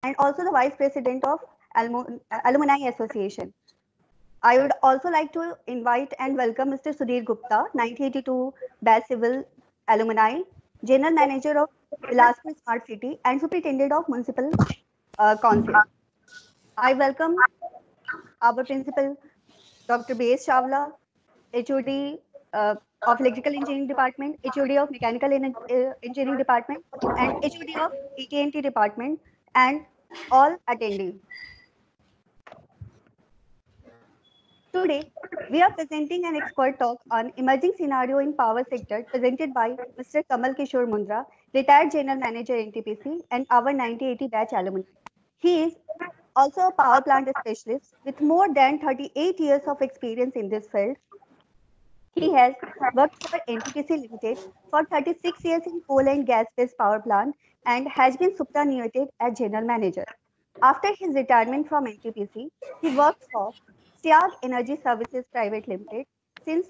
and also the Vice President of Alumni Association. I would also like to invite and welcome Mr. Sudhir Gupta, 1982 Batch Civil Alumni, General Manager of Bilaspur Smart City and Superintendent of Municipal Council. I welcome our Principal, Dr. B.S. Chawla, HOD of Electrical Engineering Department, HOD of Mechanical Engineering Department, and HOD of ET&T Department, and all attendees. Today, we are presenting an expert talk on emerging scenario in power sector presented by Mr. Kamal Kishore Mundra, retired General Manager NTPC and our 1980 batch alumni. He is also a power plant specialist with more than 38 years of experience in this field. He has worked for NTPC Limited for 36 years in coal and gas-based power plant and has been superannuated as General Manager. After his retirement from NTPC, he worked for Siag Energy Services Private Limited. Since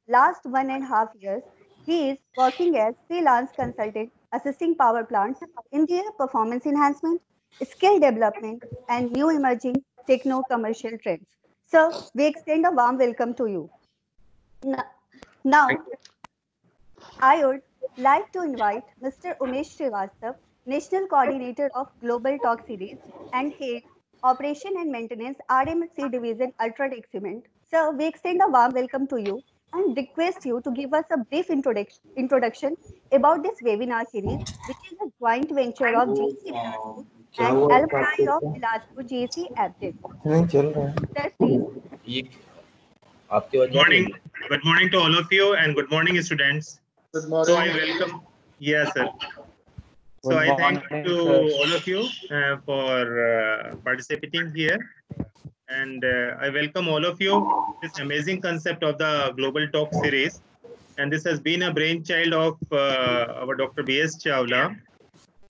last 1.5 years, he is working as freelance consultant, assisting power plants in their performance enhancement, skill development, and new emerging techno-commercial trends. Sir, we extend a warm welcome to you. Now, I would like to invite Mr. Umesh Srivastav, National Coordinator of Global Talk Series and Head Operation and Maintenance RMC Division Ultratech Cement. Sir, we extend a warm welcome to you and request you to give us a brief introduction about this webinar series, which is a joint venture of GC Bilaspur and alumni of Bilaspur GC Abdel. Sir, please. Good morning to all of you and good morning students. Good morning. So I welcome, yes sir. So I thank to all of you for participating here, and I welcome all of you this amazing concept of the Global Talk series, and this has been a brainchild of our Dr. B.S. Chawla,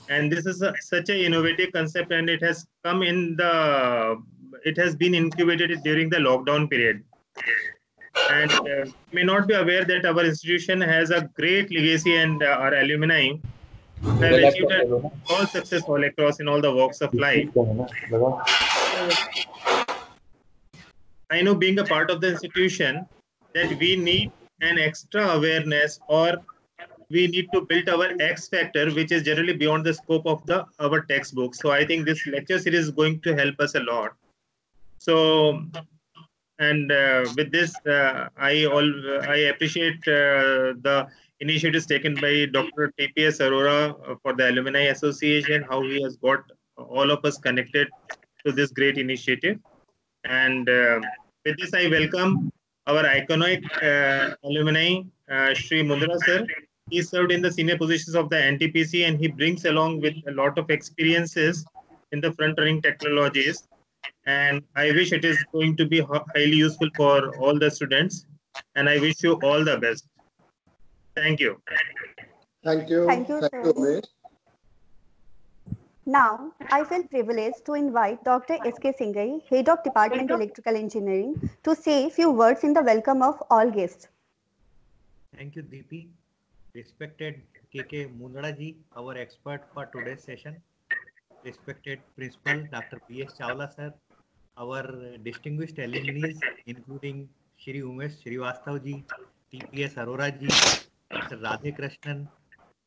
and this is such an innovative concept, and it has come in it has been incubated during the lockdown period. And you may not be aware that our institution has a great legacy, and our alumni have achieved all success all across in all the walks of life. I know, being a part of the institution, that we need an extra awareness, or we need to build our X factor, which is generally beyond the scope of our textbook. So I think this lecture series is going to help us a lot. So, and with this, I appreciate the initiatives taken by Dr. TPS Arora for the Alumni Association, how he has got all of us connected to this great initiative. And with this, I welcome our iconic alumni, Shri Mundra sir. He served in the senior positions of the NTPC, and he brings along with a lot of experiences in the front-running technologies. And I wish it is going to be highly useful for all the students. And I wish you all the best. Thank you. Thank you. Thank you, sir. Umesh. Now, I feel privileged to invite Dr. S.K. Singhai, Head of Department Electrical Engineering, to say a few words in the welcome of all guests. Thank you, Deepi. Respected K.K. Mundra ji, our expert for today's session. Respected Principal Dr. B.S. Chawla sir, our distinguished alumni, including Shri Umesh Srivastav ji, TPS Arora ji, Mr. Radhe Krishnan,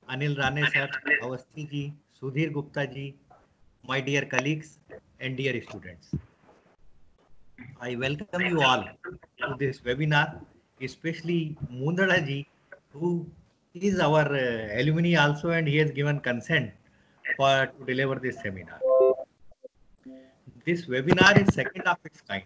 Anil Rane sir, Awasthi ji, Sudhir Gupta ji, my dear colleagues and dear students. I welcome you all to this webinar, especially Mundra ji, who is our alumni also, and he has given consent to deliver this seminar. This webinar is second of its kind.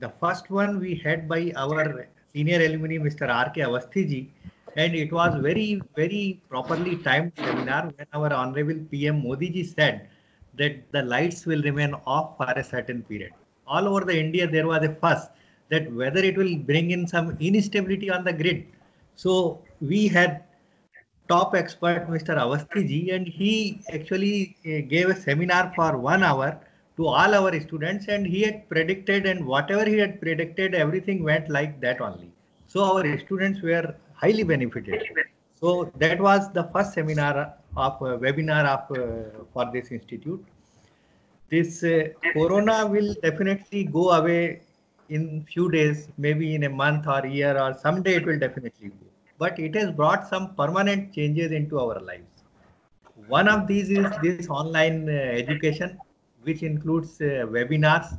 The first one we had by our senior alumni, Mr. R.K. Awasthi ji, and it was very, very properly timed seminar when our Honorable PM Modi ji said that the lights will remain off for a certain period. All over the India, there was a fuss that whether it will bring in some instability on the grid. So we had top expert Mr. Awasthi ji, and he actually gave a seminar for 1 hour to all our students, and he had predicted, and whatever he had predicted, everything went like that only. So our students were highly benefited. So that was the first seminar of webinar of for this institute. this corona will definitely go away in few days, maybe in a month or year or someday it will definitely go. But it has brought some permanent changes into our lives. One of these is this online education, which includes webinars,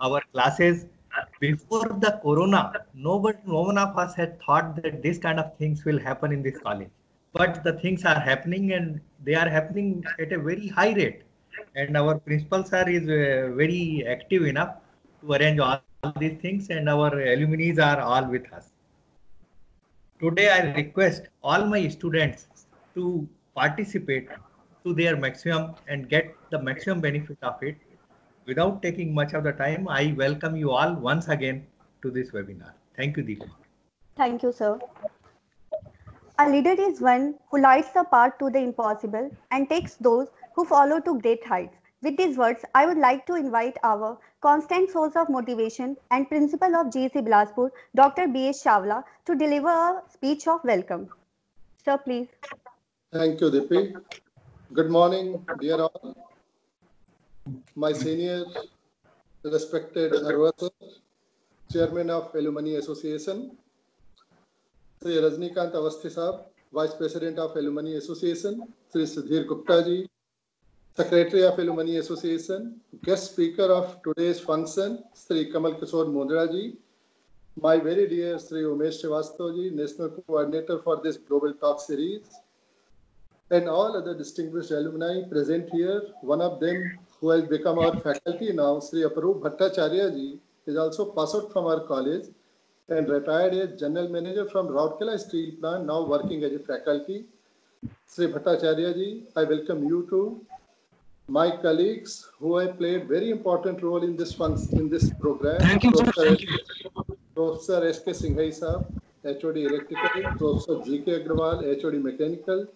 our classes. Before the corona, no one of us had thought that this kind of things will happen in this college. But the things are happening and they are happening at a very high rate. And our principal sir is very active enough to arrange all these things, and our alumni are all with us. Today, I request all my students to participate to their maximum and get the maximum benefit of it. Without taking much of the time, I welcome you all once again to this webinar. Thank you, Deepa. Thank you, sir. A leader is one who lights the path to the impossible and takes those who follow to great heights. With these words, I would like to invite our constant source of motivation and principal of GEC Bilaspur, Dr. B.S. Chawla, to deliver a speech of welcome. Sir, please. Thank you, Deepi. Good morning, dear all. My senior, respected Arwa sir, Chairman of Alumni Association, Sri Rajnikant Awasthi Sahab, Vice President of Alumni Association, Sri Sudhir Gupta ji, Secretary of Alumni Association, guest speaker of today's function, Sri Kamal Kishore Mundra ji, my very dear Sri Umesh Srivastava ji, National Coordinator for this Global Talk Series, and all other distinguished alumni present here. One of them who has become our faculty now, Sri Aparup Bhattacharya ji, is also passed out from our college and retired as General Manager from Rourkela Steel Plant, now working as a faculty. Sri Bhattacharya ji, I welcome you too. My colleagues who have played very important role in this program. Thank you, Professor S.K. Singhai Sahab, HOD Electrical, Professor G.K. Agrawal, HOD Mechanical,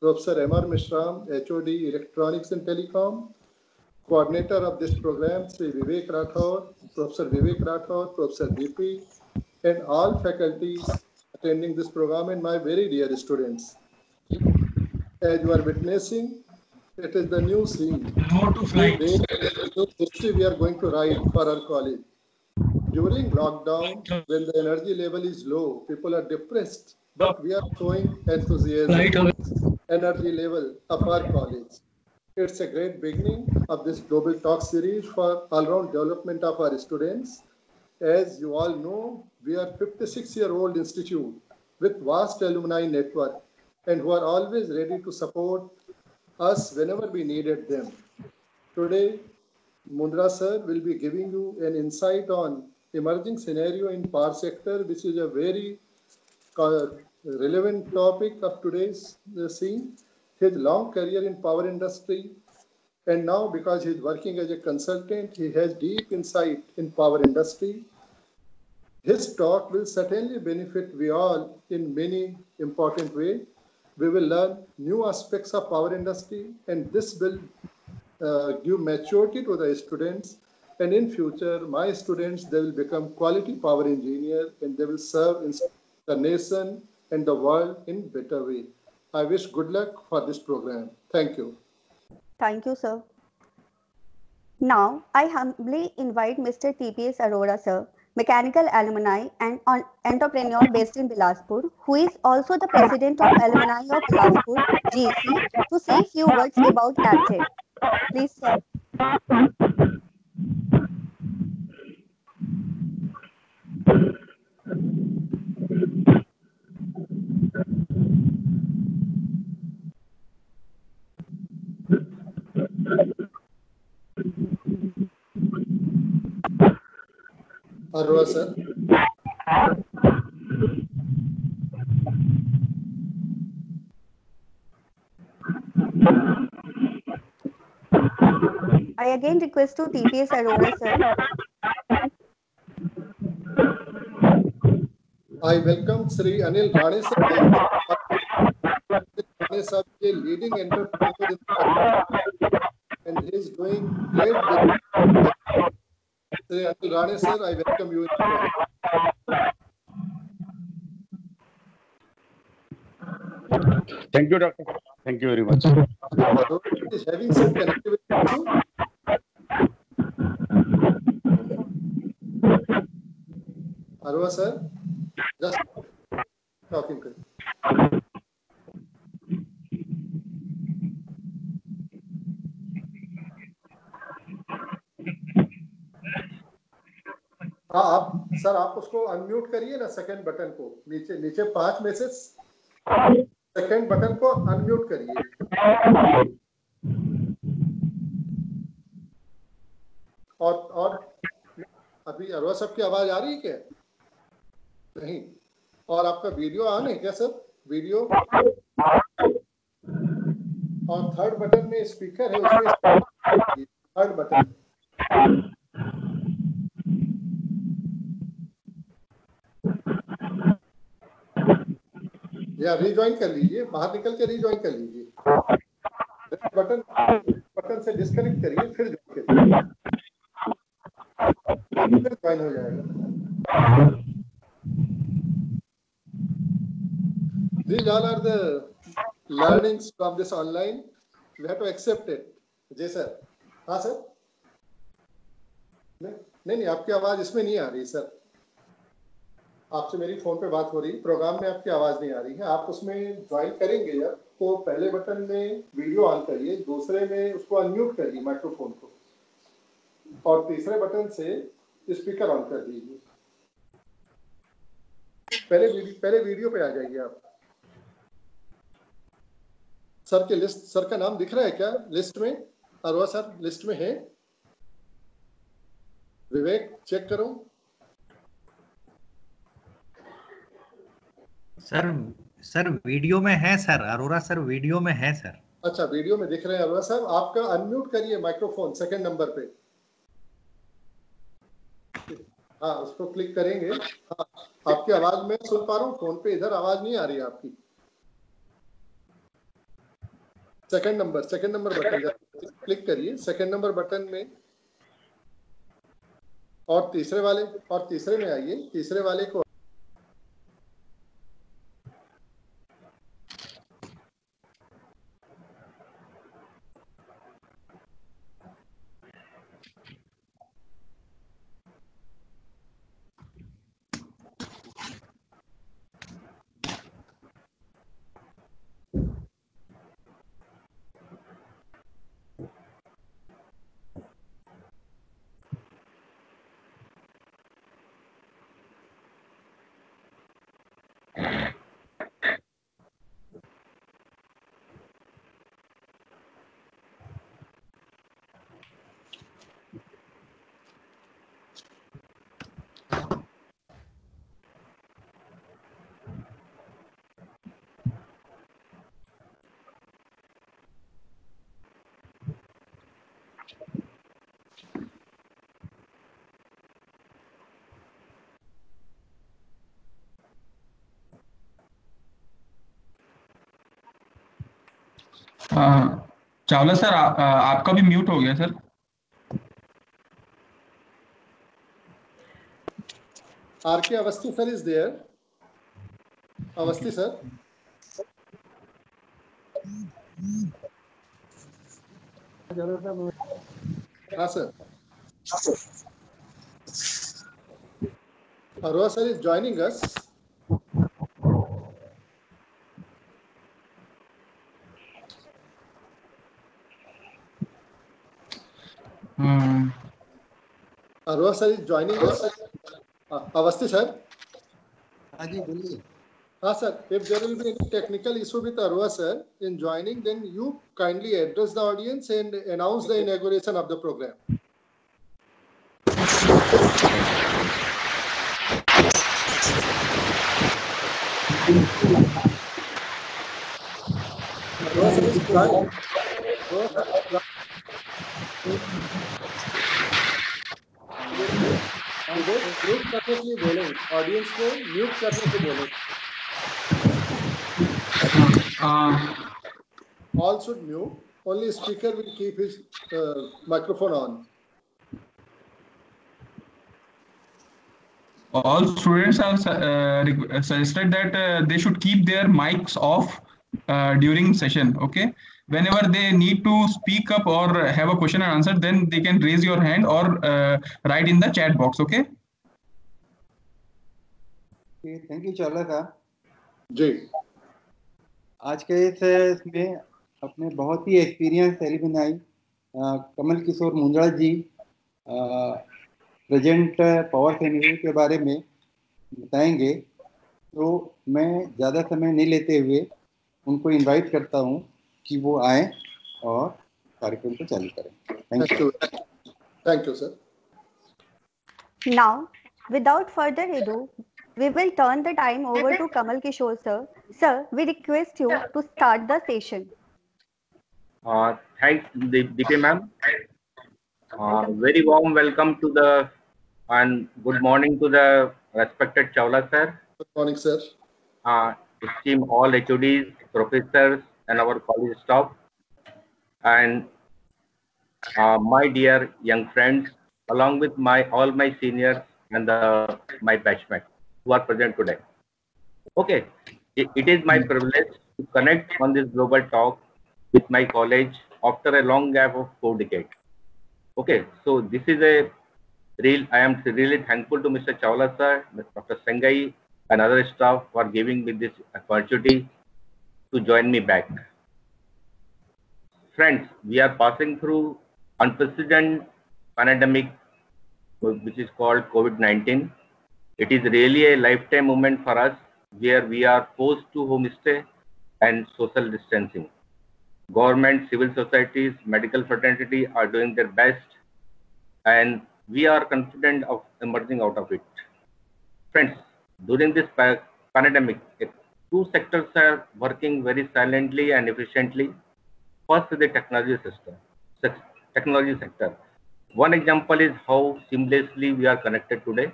Professor M.R. Mishram, HOD Electronics and Telecom, coordinator of this program, Sri Vivek Rathore, Professor Vivek Rathore, Professor DP, and all faculties attending this program, and my very dear students. As you are witnessing, it is the new scene. New history we are going to write for our college. During lockdown, when the energy level is low, people are depressed, but we are showing enthusiasm, energy level of our college. It's a great beginning of this Global Talk series for all-round development of our students. As you all know, we are a 56-year-old institute with vast alumni network and who are always ready to support us whenever we needed them. Today, Mundra sir will be giving you an insight on emerging scenario in power sector, which is a very relevant topic of today's scene. His long career in power industry, and now because he's working as a consultant, he has deep insight in power industry. His talk will certainly benefit we all in many important ways. We will learn new aspects of power industry, and this will give maturity to the students. And in future, my students, they will become quality power engineers and they will serve in the nation and the world in better way. I wish good luck for this program. Thank you. Thank you, sir. Now, I humbly invite Mr. TPS Arora, sir, mechanical alumni and entrepreneur based in Bilaspur, who is also the president of alumni of Bilaspur, GEC, to say a few words about ABJET. Please, sir. Arora sir. I again request to TPS Arora, sir. I welcome Sri Anil Rane sir. Rane sir is a leading entrepreneur in the and he is doing great business. Sri Anil Rane sir, I welcome you. Thank you, Doctor. Thank you very much. Is having some connectivity issue? sir, just talking to you. हाँ आप sir आप उसको unmute करिए ना, second button को नीचे नीचे 5 में से सेकंड बटन को अनम्यूट करिए। और अभी अरवा साहब की आवाज आ रही है क्या? नहीं। और आपका वीडियो ऑन है क्या सर? वीडियो और थर्ड बटन में स्पीकर है, उसमें थर्ड बटन या रिज्वाइन कर लीजिए, बाहर निकल के रिज्वाइन कर लीजिए। बटन से डिस्कनेक्ट करिए फिर ज्वाइन करिए, फिर ज्वाइन हो जाएगा। These all are the learnings from this online. We have to accept it. जी सर। हाँ सर। नहीं आपकी आवाज इसमें नहीं आ रही सर। आपसे मेरी फोन पे बात हो रही, प्रोग्राम में आपकी आवाज नहीं आ रही है। आप उसमें ज्वाइन करेंगे जब, तो पहले बटन में वीडियो ऑन करिए, दूसरे में उसको अनम्यूट करिए माइक्रोफोन को, और तीसरे बटन से स्पीकर ऑन कर दीजिए। पहले वीडियो पे आ जाइए आप। सर के लिस्ट, सर का नाम दिख रहा है क्या लिस्ट में? अरवा सर लिस्ट में है? विवेक चेक करो। सर वीडियो में है सर, अरोरा सर वीडियो में है सर। अच्छा वीडियो में दिख रहे हैं अरोरा साहब। आपका अनम्यूट करिए माइक्रोफोन सेकंड नंबर पे। हाँ उसको क्लिक करेंगे। हाँ आपकी आवाज मैं सुन पा रहा हूँ फोन पे, इधर आवाज नहीं आ रही है आपकी। सेकंड नंबर बटन क्लिक करिए, सेकंड नंबर बटन में, और तीसरे में आइए, तीसरे वाले को चावला सर आपका भी म्यूट हो गया sir. R K. Awasthi sir is there. Awasthi sir. हाँ sir. Arora sir is joining us. Arora sir is joining us. Awasthi sir. हाँ जी बोलिए। हाँ sir, if there will be any technical issue with Arwa sir in joining, then you kindly address the audience and announce the inauguration of the program. Arwa sir is joining. Mute करने के लिए बोलें, audience को mute करने को बोलें। All should mute. Only speaker will keep his microphone on. All students are suggested that they should keep their mics off during session. Okay. Whenever they need to speak up or have a question and answer, then they can raise your hand or write in the chat box. Okay. Thank you Chawla साहब। जी आज के इसमें अपने बहुत ही experience alumni Kamal Kishore Mundra जी present power सेनेरी के बारे में बताएंगे। तो मैं ज़्यादा समय नहीं लेते हुए उनको इनवाइट करता हूं कि वो आए और कार्यक्रम को चालू करें। Thank you. Thank you sir. Now, without further ado, we will turn the time over to Kamal Kishore sir. Sir, we request you to start the session. Thanks, Deepi ma'am. Welcome. Very warm welcome to the and good morning to the respected Chawla sir, Good morning, sir. esteemed all HODs, professors, and our college staff, and my dear young friends, along with all my seniors and my batchmates who are present today. Okay, it is my privilege to connect on this global talk with my college after a long gap of 4 decades. Okay, so this is a I am really thankful to Mr. Chawla sir, Dr. Sengai, and other staff for giving me this opportunity to join me back. Friends, we are passing through unprecedented pandemic, which is called COVID-19. It is really a lifetime moment for us, where we are forced to homestay and social distancing. Government, civil societies, medical fraternity are doing their best, and we are confident of emerging out of it. Friends, during this pandemic, two sectors are working very silently and efficiently. First is the technology sector. One example is how seamlessly we are connected today.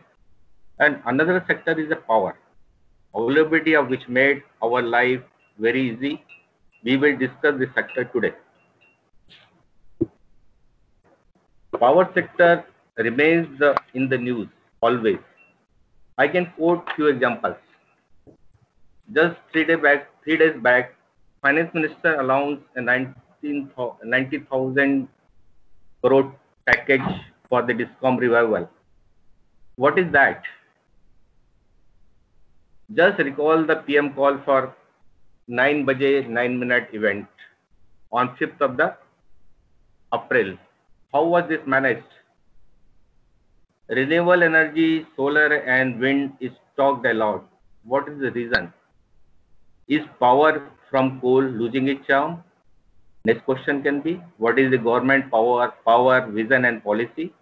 And another sector is the power, availability of which made our life very easy. We will discuss this sector today. Power sector remains in the news always. I can quote few examples. Just 3 days back, Finance Minister announced a 90,000 crore package for the DISCOM revival. What is that? Just recall the PM call for 9 baje 9 minute event on 5th of the April. How was this managed? Renewable energy, solar and wind is talked a lot. What is the reason? Is power from coal losing its charm? Next question can be, what is the government power, vision and policy?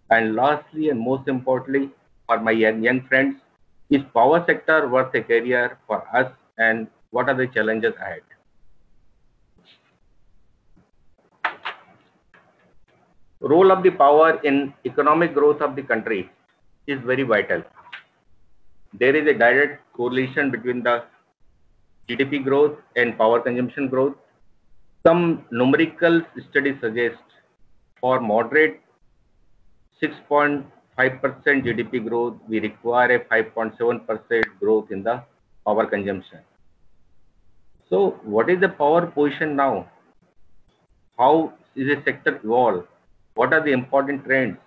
And lastly and most importantly, for my young friends, is power sector worth a career for us, and what are the challenges ahead? Role of the power in economic growth of the country is very vital. There is a direct correlation between the GDP growth and power consumption growth. Some numerical studies suggest for moderate 6.5% GDP growth, we require a 5.7% growth in the power consumption. So what is the power position now? How is the sector evolve? What are the important trends?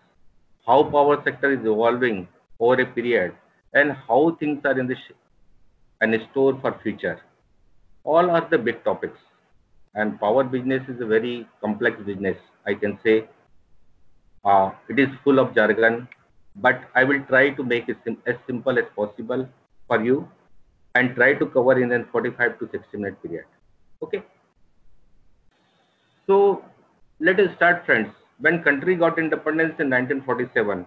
How power sector is evolving over a period, and how things are in the store for future? All are the big topics. And power business is a very complex business. I can say it is full of jargon, but I will try to make it as simple as possible for you and try to cover in a 45 to 60-minute period. Okay. So let us start, friends. When country got independence in 1947,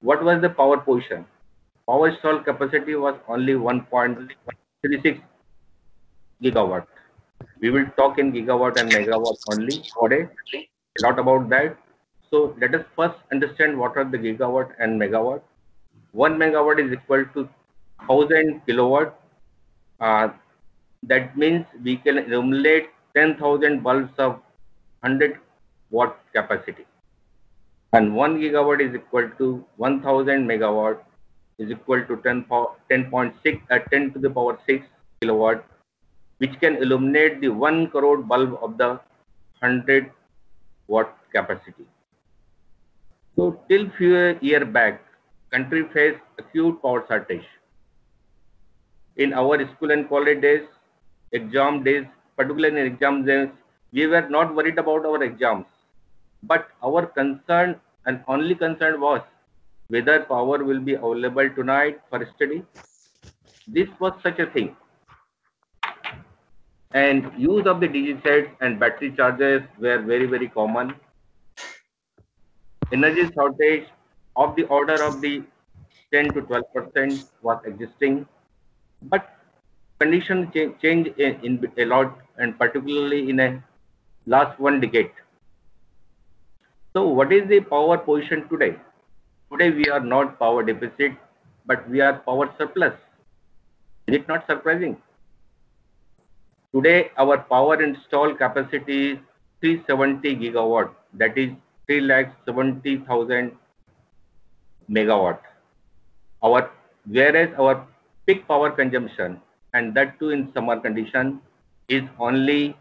what was the power position? Power installed capacity was only 1.36 gigawatt. We will talk in gigawatt and megawatt only today, not about that. So let us first understand what are the gigawatt and megawatt. 1 megawatt is equal to 1000 kilowatt. That means we can illuminate 10,000 bulbs of 100 watt capacity. And 1 gigawatt is equal to 1000 megawatt is equal to 10 to the power 6 kilowatt, which can illuminate the 1 crore bulb of the 100 watt capacity. So till few years back, country faced acute power shortage. In our school and college days, exam days, particularly in exam days, we were not worried about our exams. But our concern and only concern was whether power will be available tonight for study. This was such a thing. And use of the DG sets and battery chargers were very, very common. Energy shortage of the order of the 10 to 12% was existing, but conditions change in a lot, and particularly in a last 1 decade. So what is the power position today? Today we are not power deficit, but we are power surplus. Is it not surprising? Today our power installed capacity is 370 gigawatt, that is 370,000 megawatt. Whereas our peak power consumption, and that too in summer condition, is only,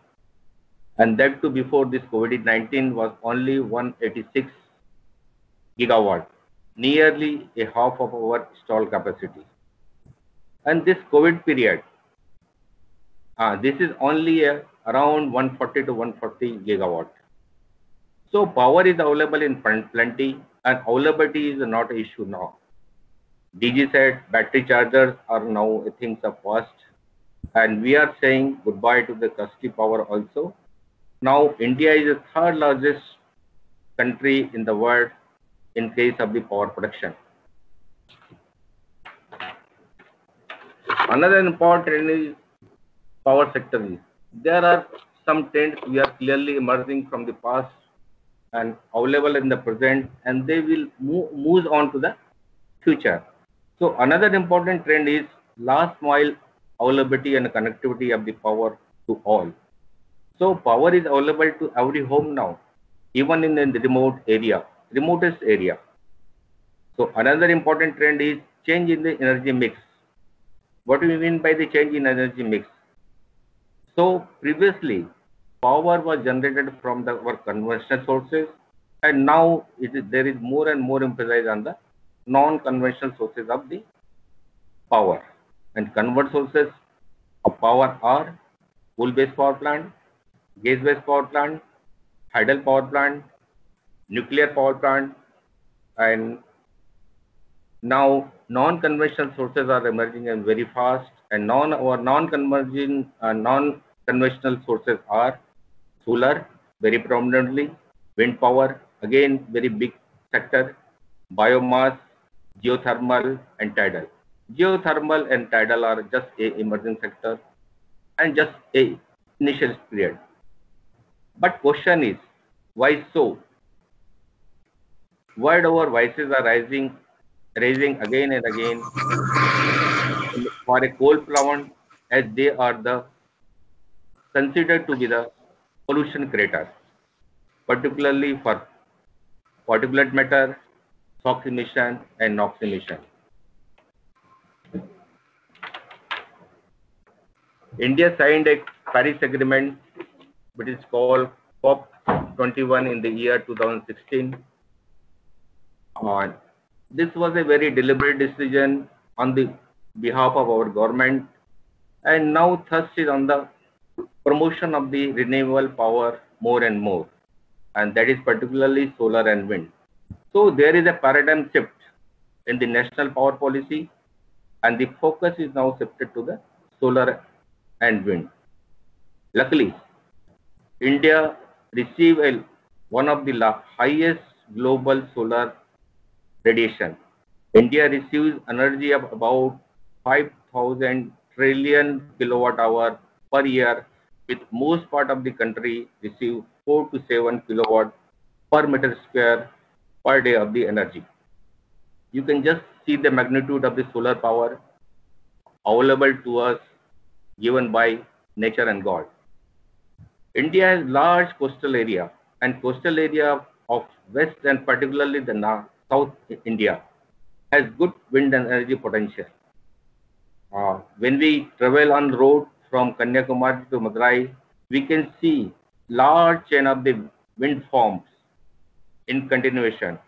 and that too before this COVID-19, was only 186 gigawatt, nearly a half of our installed capacity. And this COVID period, this is only around 140 to 140 gigawatt. So power is available in plenty, and availability is not an issue now. DG set, battery chargers are now things of past, and we are saying goodbye to the costly power also. Now India is the third largest country in the world in case of the power production. Another important trend is power sector. There are some trends we are clearly emerging from the past and available in the present, and they will move on to the future. So another important trend is last mile availability and connectivity of the power to all. So power is available to every home now, even in the remotest area. So another important trend is change in the energy mix. What do we mean by the change in energy mix? So previously, power was generated from our conventional sources, and now there is more and more emphasis on the non-conventional sources of the power. And convert sources of power are coal-based power plant, gas-based power plant, tidal power plant, nuclear power plant, and now non-conventional sources are emerging and very fast. And non-conventional sources are solar, very prominently, wind power, again very big sector, biomass, geothermal, and tidal. Geothermal and tidal are just a emerging sector and just a initial period. But question is, why so? Why our voices are raising again and again for a coal plant, as they are considered to be the pollution creators, particularly for particulate matter, SOx emission, and NOx emission. India signed a Paris Agreement, which is called COP21 in the year 2016. This was a very deliberate decision on the behalf of our government, and now thrust is on the promotion of the renewable power more and more, and that is particularly solar and wind. So there is a paradigm shift in the national power policy, and the focus is now shifted to the solar and wind. Luckily, India received one of the highest global solar radiation. India receives energy of about 5,000 trillion kilowatt hour per year, with most part of the country receive 4 to 7 kilowatt per meter square per day of the energy. You can just see the magnitude of the solar power available to us, given by nature and God. India has large coastal area, and coastal area of West and particularly the South India has good wind and energy potential. When we travel on the road from Kanyakumari to Madurai, we can see large chain of the wind farms in continuation.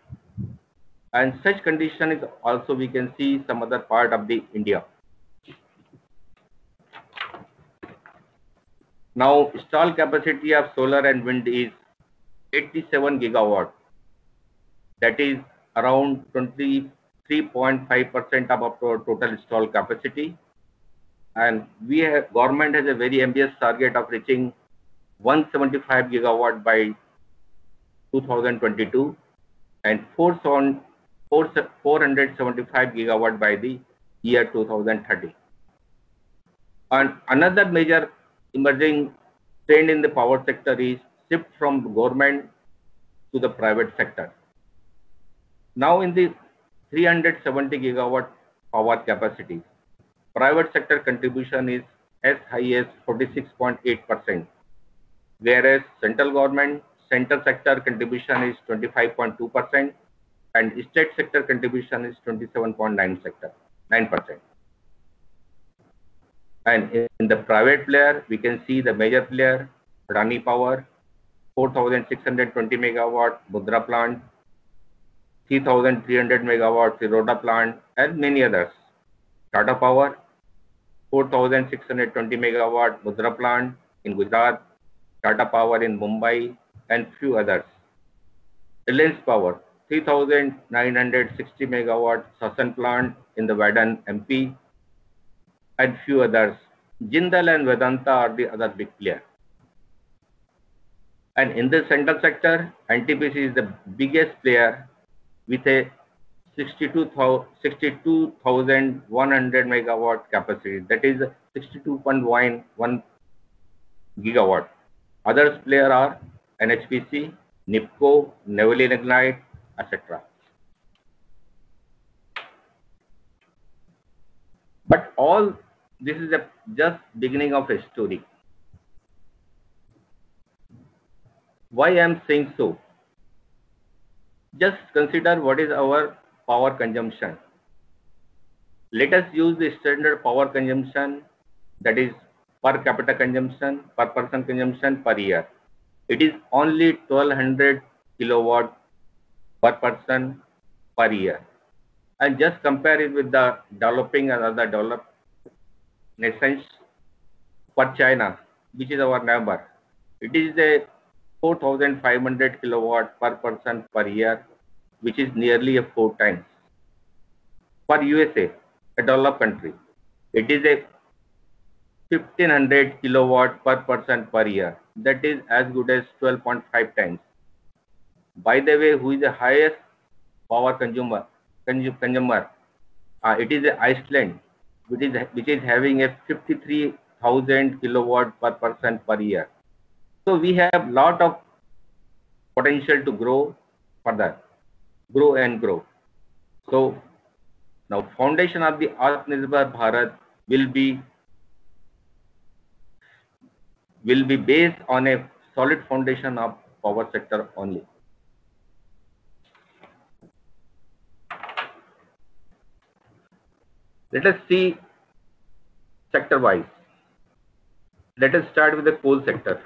And such condition is also we can see some other part of the India. Now, installed capacity of solar and wind is 87 gigawatt. That is around 23.5% of our total installed capacity. And government has a very ambitious target of reaching 175 gigawatt by 2022 and 475 gigawatt by the year 2030. And another major emerging trend in the power sector is shift from government to the private sector. Now in the 370 gigawatt power capacity, private sector contribution is as high as 46.8%, whereas central sector contribution is 25.2% and state sector contribution is 27.9%. And in the private player, we can see the major player, Adani Power, 4,620 megawatt Mundra plant, 3,300 megawatt Tiroda plant, and many others. Tata Power, 4,620 megawatt Mundra plant in Gujarat, Tata Power in Mumbai, and few others. Reliance Power, 3,960 megawatt Sasan plant in the Vadan, MP, and few others. Jindal and Vedanta are the other big players. And in the central sector, NTPC is the biggest player with a 62,100 megawatt capacity. That is 62.1 gigawatt. Others players are NHPC, NIPCO, Nevelin Ignite, etc. But all this is just beginning of a story. Why I am saying so? Just consider what is our power consumption. Let us use the standard power consumption, that is per capita consumption, per person consumption per year. It is only 1200 kilowatt per person per year. And just compare it with the developing and other developed nations. For China, which is our neighbor, it is a 4,500 kilowatt per person per year, which is nearly a 4 times. For USA, a developed country, it is a 1,500 kilowatt per person per year. That is as good as 12.5 times. By the way, who is the highest power consumer? It is Iceland, which is having a 53,000 kilowatt per person per year. So we have lot of potential to grow further, grow and grow. So now foundation of the Atmanirbhar Bharat will be based on a solid foundation of power sector only. Let us see sector wise. Let us start with the coal sector.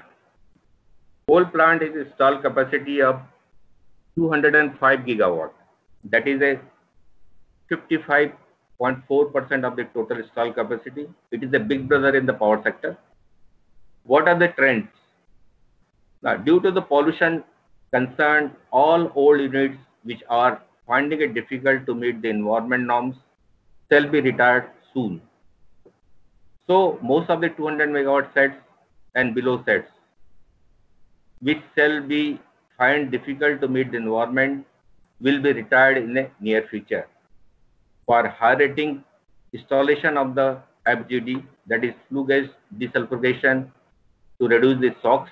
Coal plant is installed capacity of 205 gigawatt. That is a 55.4% of the total installed capacity. It is the big brother in the power sector. What are the trends? Now, due to the pollution concern, all old units which are finding it difficult to meet the environment norms shall be retired soon. So most of the 200 megawatt sets and below sets, which shall be find difficult to meet the environment, will be retired in the near future. For high rating installation of the FGD, that is flue gas desulfurization, to reduce the SOx,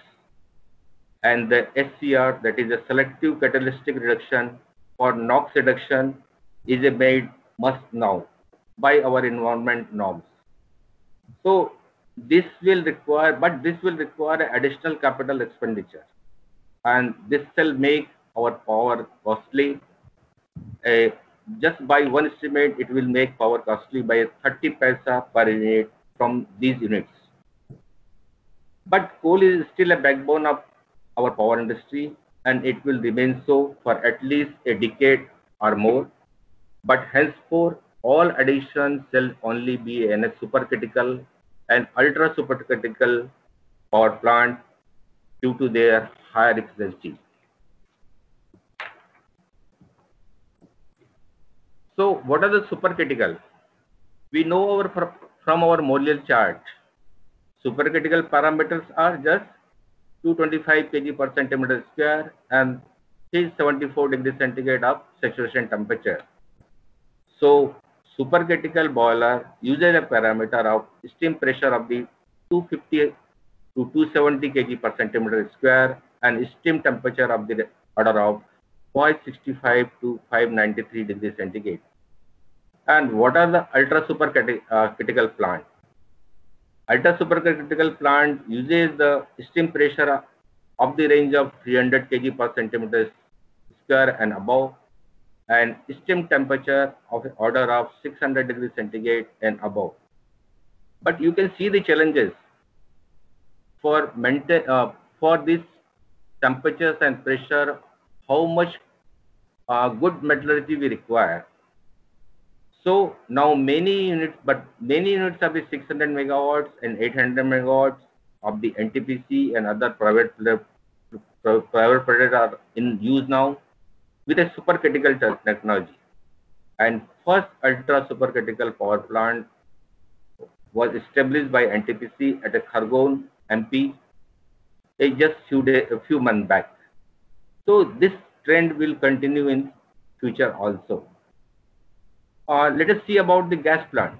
and the SCR, that is a selective catalytic reduction for NOx reduction, is a made must now by our environment norms. So this will require additional capital expenditure, and this will make our power costly. Just by one estimate, it will make power costly by 30 paisa per unit from these units. But coal is still a backbone of our power industry, and it will remain so for at least a decade or more. But henceforth, all additions shall only be in a supercritical and ultra supercritical power plant due to their higher efficiency. So what are the supercritical? We know from our Molière chart, supercritical parameters are just 225 kg per centimeter square and 374 degrees centigrade of saturation temperature. So supercritical boiler uses a parameter of steam pressure of the 250 to 270 kg per centimeter square and steam temperature of the order of 565 to 593 degrees centigrade. And what are the ultra supercritical plant? Ultra supercritical plant uses the steam pressure of the range of 300 kg per centimeter square and above, and steam temperature of the order of 600 degrees centigrade and above. But you can see the challenges for these temperatures and pressure, how much good metallurgy we require. So now many units of the 600 megawatts and 800 megawatts of the NTPC and other private projects are in use now with a supercritical technology. And first ultra supercritical power plant was established by NTPC at Khargone, MP, just a few months back. So this trend will continue in future also. Let us see about the gas plant,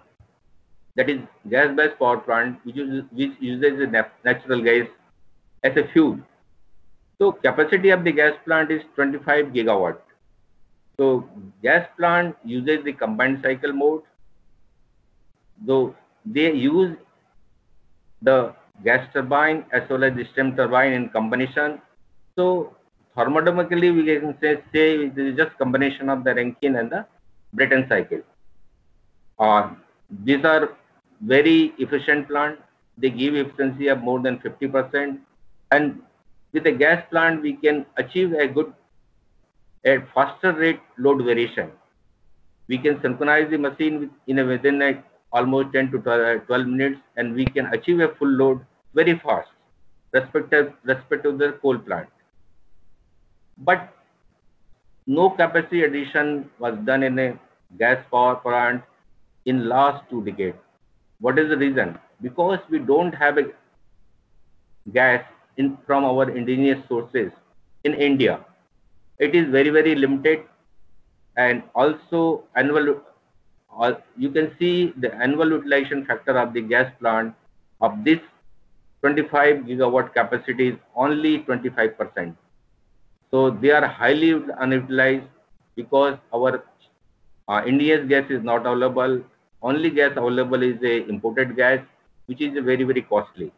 that is gas-based power plant, which uses natural gas as a fuel. So capacity of the gas plant is 25 gigawatt. So gas plant uses the combined cycle mode, though they use the gas turbine as well as the steam turbine in combination. So thermodynamically we can say it is just combination of the Rankine and the Brayton cycle. These are very efficient plant. They give efficiency of more than 50%. And with a gas plant, we can achieve a faster rate load variation. We can synchronize the machine within almost 10 to 12 minutes, and we can achieve a full load very fast, respective to the coal plant. But no capacity addition was done in a gas power plant in last 2 decades. What is the reason? Because we don't have a gas from our indigenous sources in India. It is very, very limited, and also you can see the annual utilization factor of the gas plant of this 25 gigawatt capacity is only 25%. So they are highly unutilized because our India's gas is not available. Only gas available is a imported gas, which is very, very costly.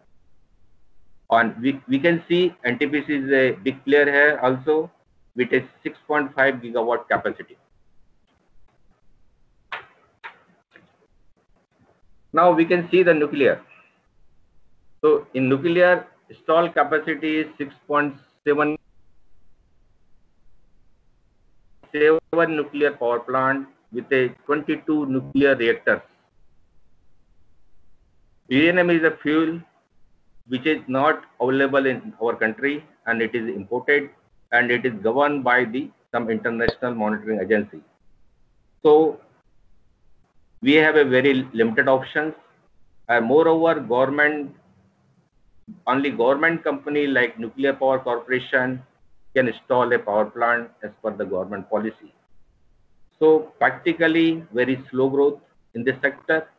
And we can see NTPC is a big player here also with a 6.5 gigawatt capacity. Now we can see the nuclear. So in nuclear, installed capacity is 6.7 nuclear power plant with a 22 nuclear reactors. Uranium is a fuel which is not available in our country, and it is imported, and it is governed by some international monitoring agency. So we have a very limited options, and moreover, only government company like Nuclear Power Corporation can install a power plant as per the government policy. So practically very slow growth in this sector.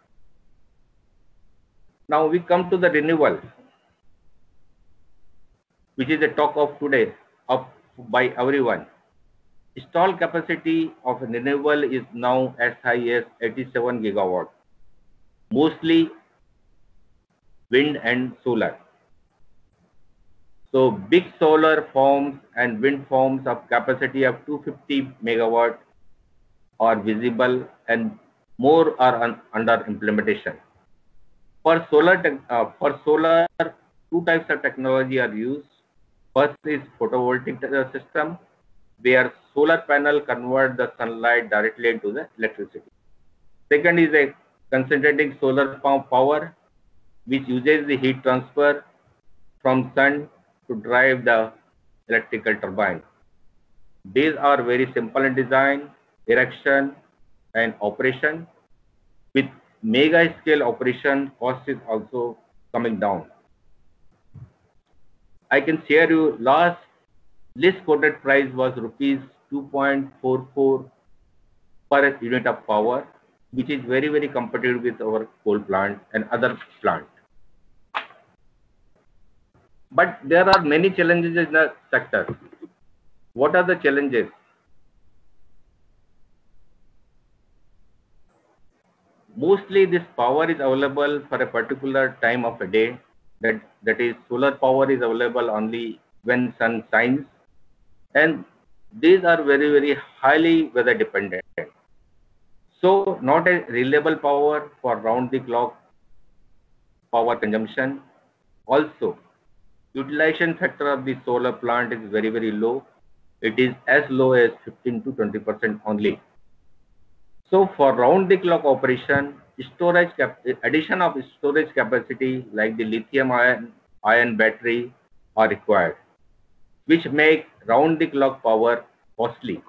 Now we come to the renewable, which is the talk of today by everyone. Installed capacity of renewable is now as high as 87 gigawatt, mostly wind and solar. So big solar farms and wind farms of capacity of 250 megawatt are visible, and more are under implementation. For solar, two types of technology are used. First is photovoltaic system, where solar panel convert the sunlight directly into the electricity. Second is a concentrating solar power, which uses the heat transfer from sun to drive the electrical turbine. These are very simple in design, erection, and operation. With mega scale operation, cost is also coming down. I can share you last list quoted price was rupees 2.44 per unit of power, which is very, very competitive with our coal plant and other plant. But there are many challenges in the sector. What are the challenges? Mostly this power is available for a particular time of a day. That is, solar power is available only when sun shines, and these are very, very highly weather dependent. So not a reliable power for round the clock power consumption. Also, utilization factor of the solar plant is very, very low. It is as low as 15 to 20% only. So for round the clock operation, addition of storage capacity like the lithium ion battery are required, which make round the clock power costly.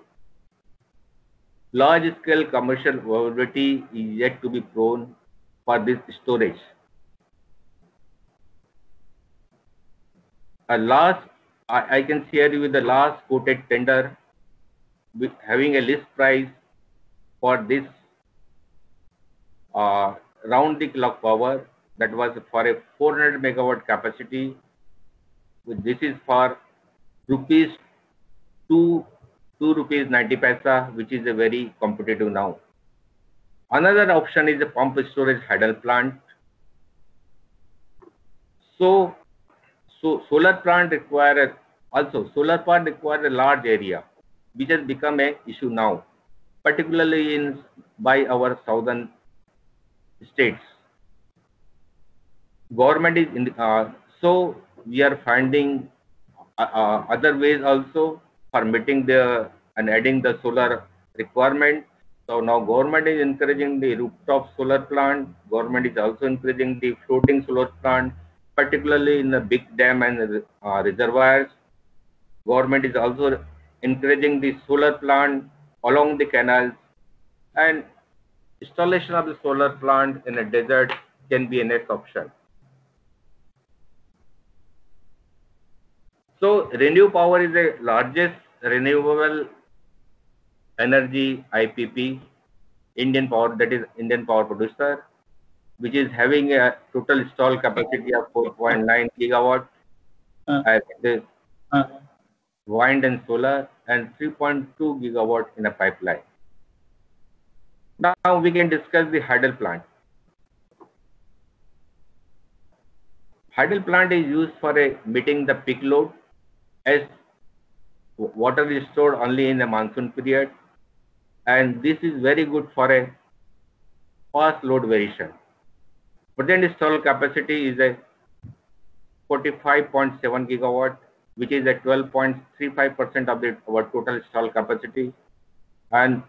Large scale commercial viability is yet to be prone for this storage. I can share you with the last quoted tender with having a list price for this round the clock power, that was for a 400 megawatt capacity. This is for rupees 2 rupees 90 paisa, which is a very competitive now. Another option is a pump storage hydel plant. So solar plant require a large area, which has become an issue now, particularly by our southern states. Government is so we are finding other ways also for meeting and adding the solar requirement. So now government is encouraging the rooftop solar plant. Government is also encouraging the floating solar plant, particularly in the big dam and reservoirs. Government is also encouraging the solar plant along the canals, and installation of the solar plant in a desert can be a next option. So ReNew Power is the largest renewable energy IPP, Indian power producer, which is having a total installed capacity of 4.9 gigawatt as wind and solar, and 3.2 gigawatt in a pipeline. Now we can discuss the hydel plant. Hydel plant is used for meeting the peak load, as water is stored only in the monsoon period, and this is very good for a fast load variation. Present installed capacity is a 45.7 gigawatt, which is a 12.35% of our total installed capacity. And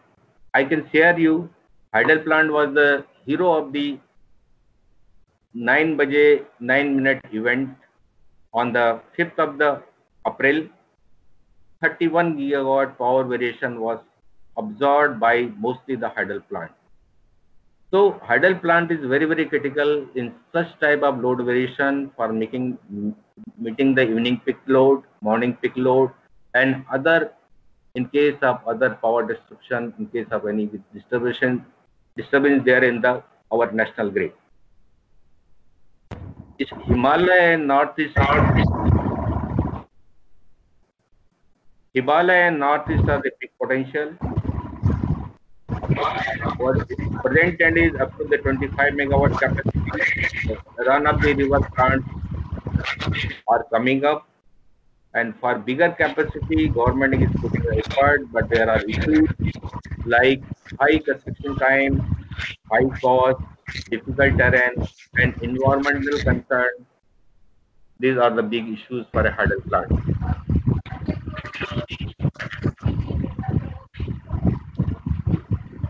I can share you, hydel plant was the hero of the 9 minute event on the 5th of the April. 31 gigawatt power variation was absorbed by mostly the hydel plant. So hydel plant is very, very critical in such type of load variation for meeting the evening peak load, morning peak load, and other, in case of other power disruption, in case of any disturbance there in our national grid. Himalaya and Northeast are the peak potential. What present trend is up to the 25 megawatt capacity. Run of the river plants are coming up, and for bigger capacity, government is putting an effort, but there are issues like high construction time, high cost, difficult terrain, and environmental concern. These are the big issues for a hydel plant.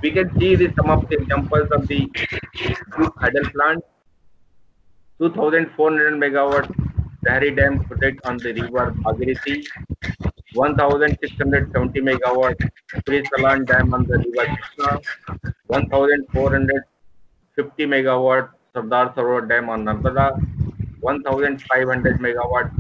We can see some of the examples of the hydel plant. 2,400 megawatt Tehri Dam project on the river Bhagirathi, 1,670 megawatt Trisalan Dam on the river Krishna, 1,450 megawatt Sardar Sarovar Dam on Narmada, 1,500 megawatt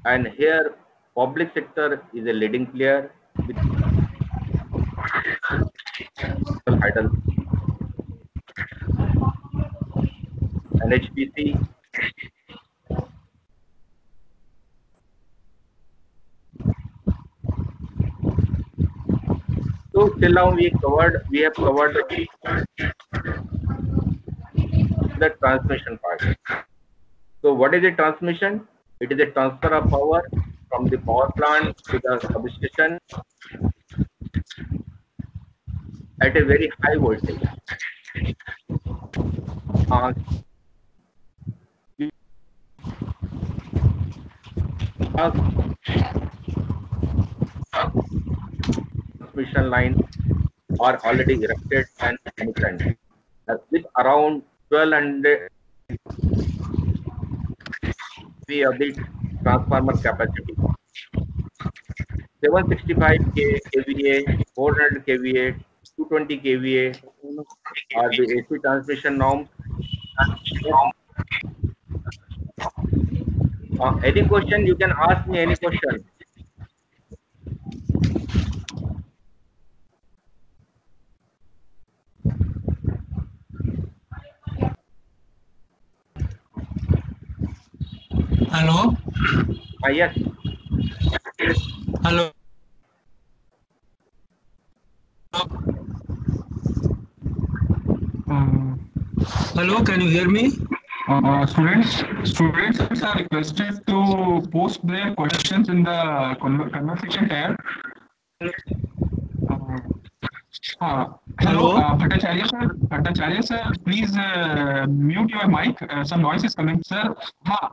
and here public sector is a leading player with hydel NHPC. So till now we have covered the transmission part. So what is a transmission? It is a transfer of power from the power plant to the substation at a very high voltage. Transmission lines are already erected and commissioned with around 1200 of the transformer capacity. 765 kVA, 400 kVA, 220 kVA are the AC transmission norms. Any question, you can ask me any question. Hello. Yes. Hello. Hello, can you hear me? Students are requested to post their questions in the conversation tab. Hello, Bhattacharya sir, please mute your mic. Some noise is coming, sir.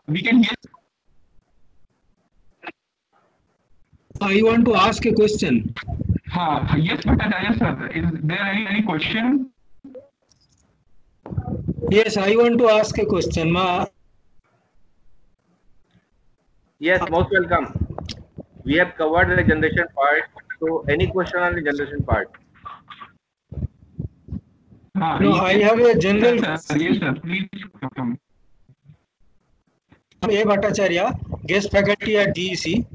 We can hear. I want to ask a question. Yes, Bhattacharya sir. Is there any question? Yes, I want to ask a question. Yes, most welcome. We have covered the generation part. So, any question on the generation part? No, I have a general. Yes, sir. Please come. I'm A. Bhattacharya, guest faculty at GEC.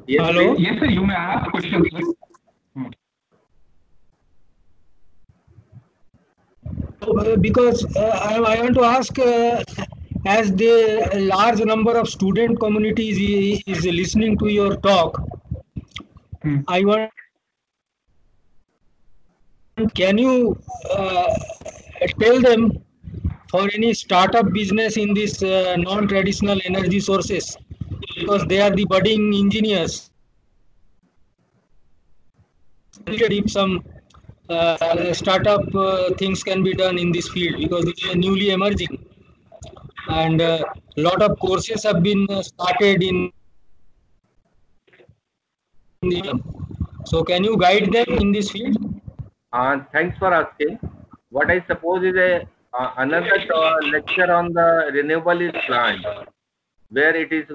Yes, hello. Please. Yes, sir. You may ask questions. Because I want to ask, as the large number of student communities is listening to your talk, I want. Can you tell them for any startup business in this non-traditional energy sources, because they are the budding engineers? If some startup things can be done in this field, because it is newly emerging, and a lot of courses have been started in. So can you guide them in this field? Thanks for asking. What I suppose is another lecture on the renewable is planned, where it is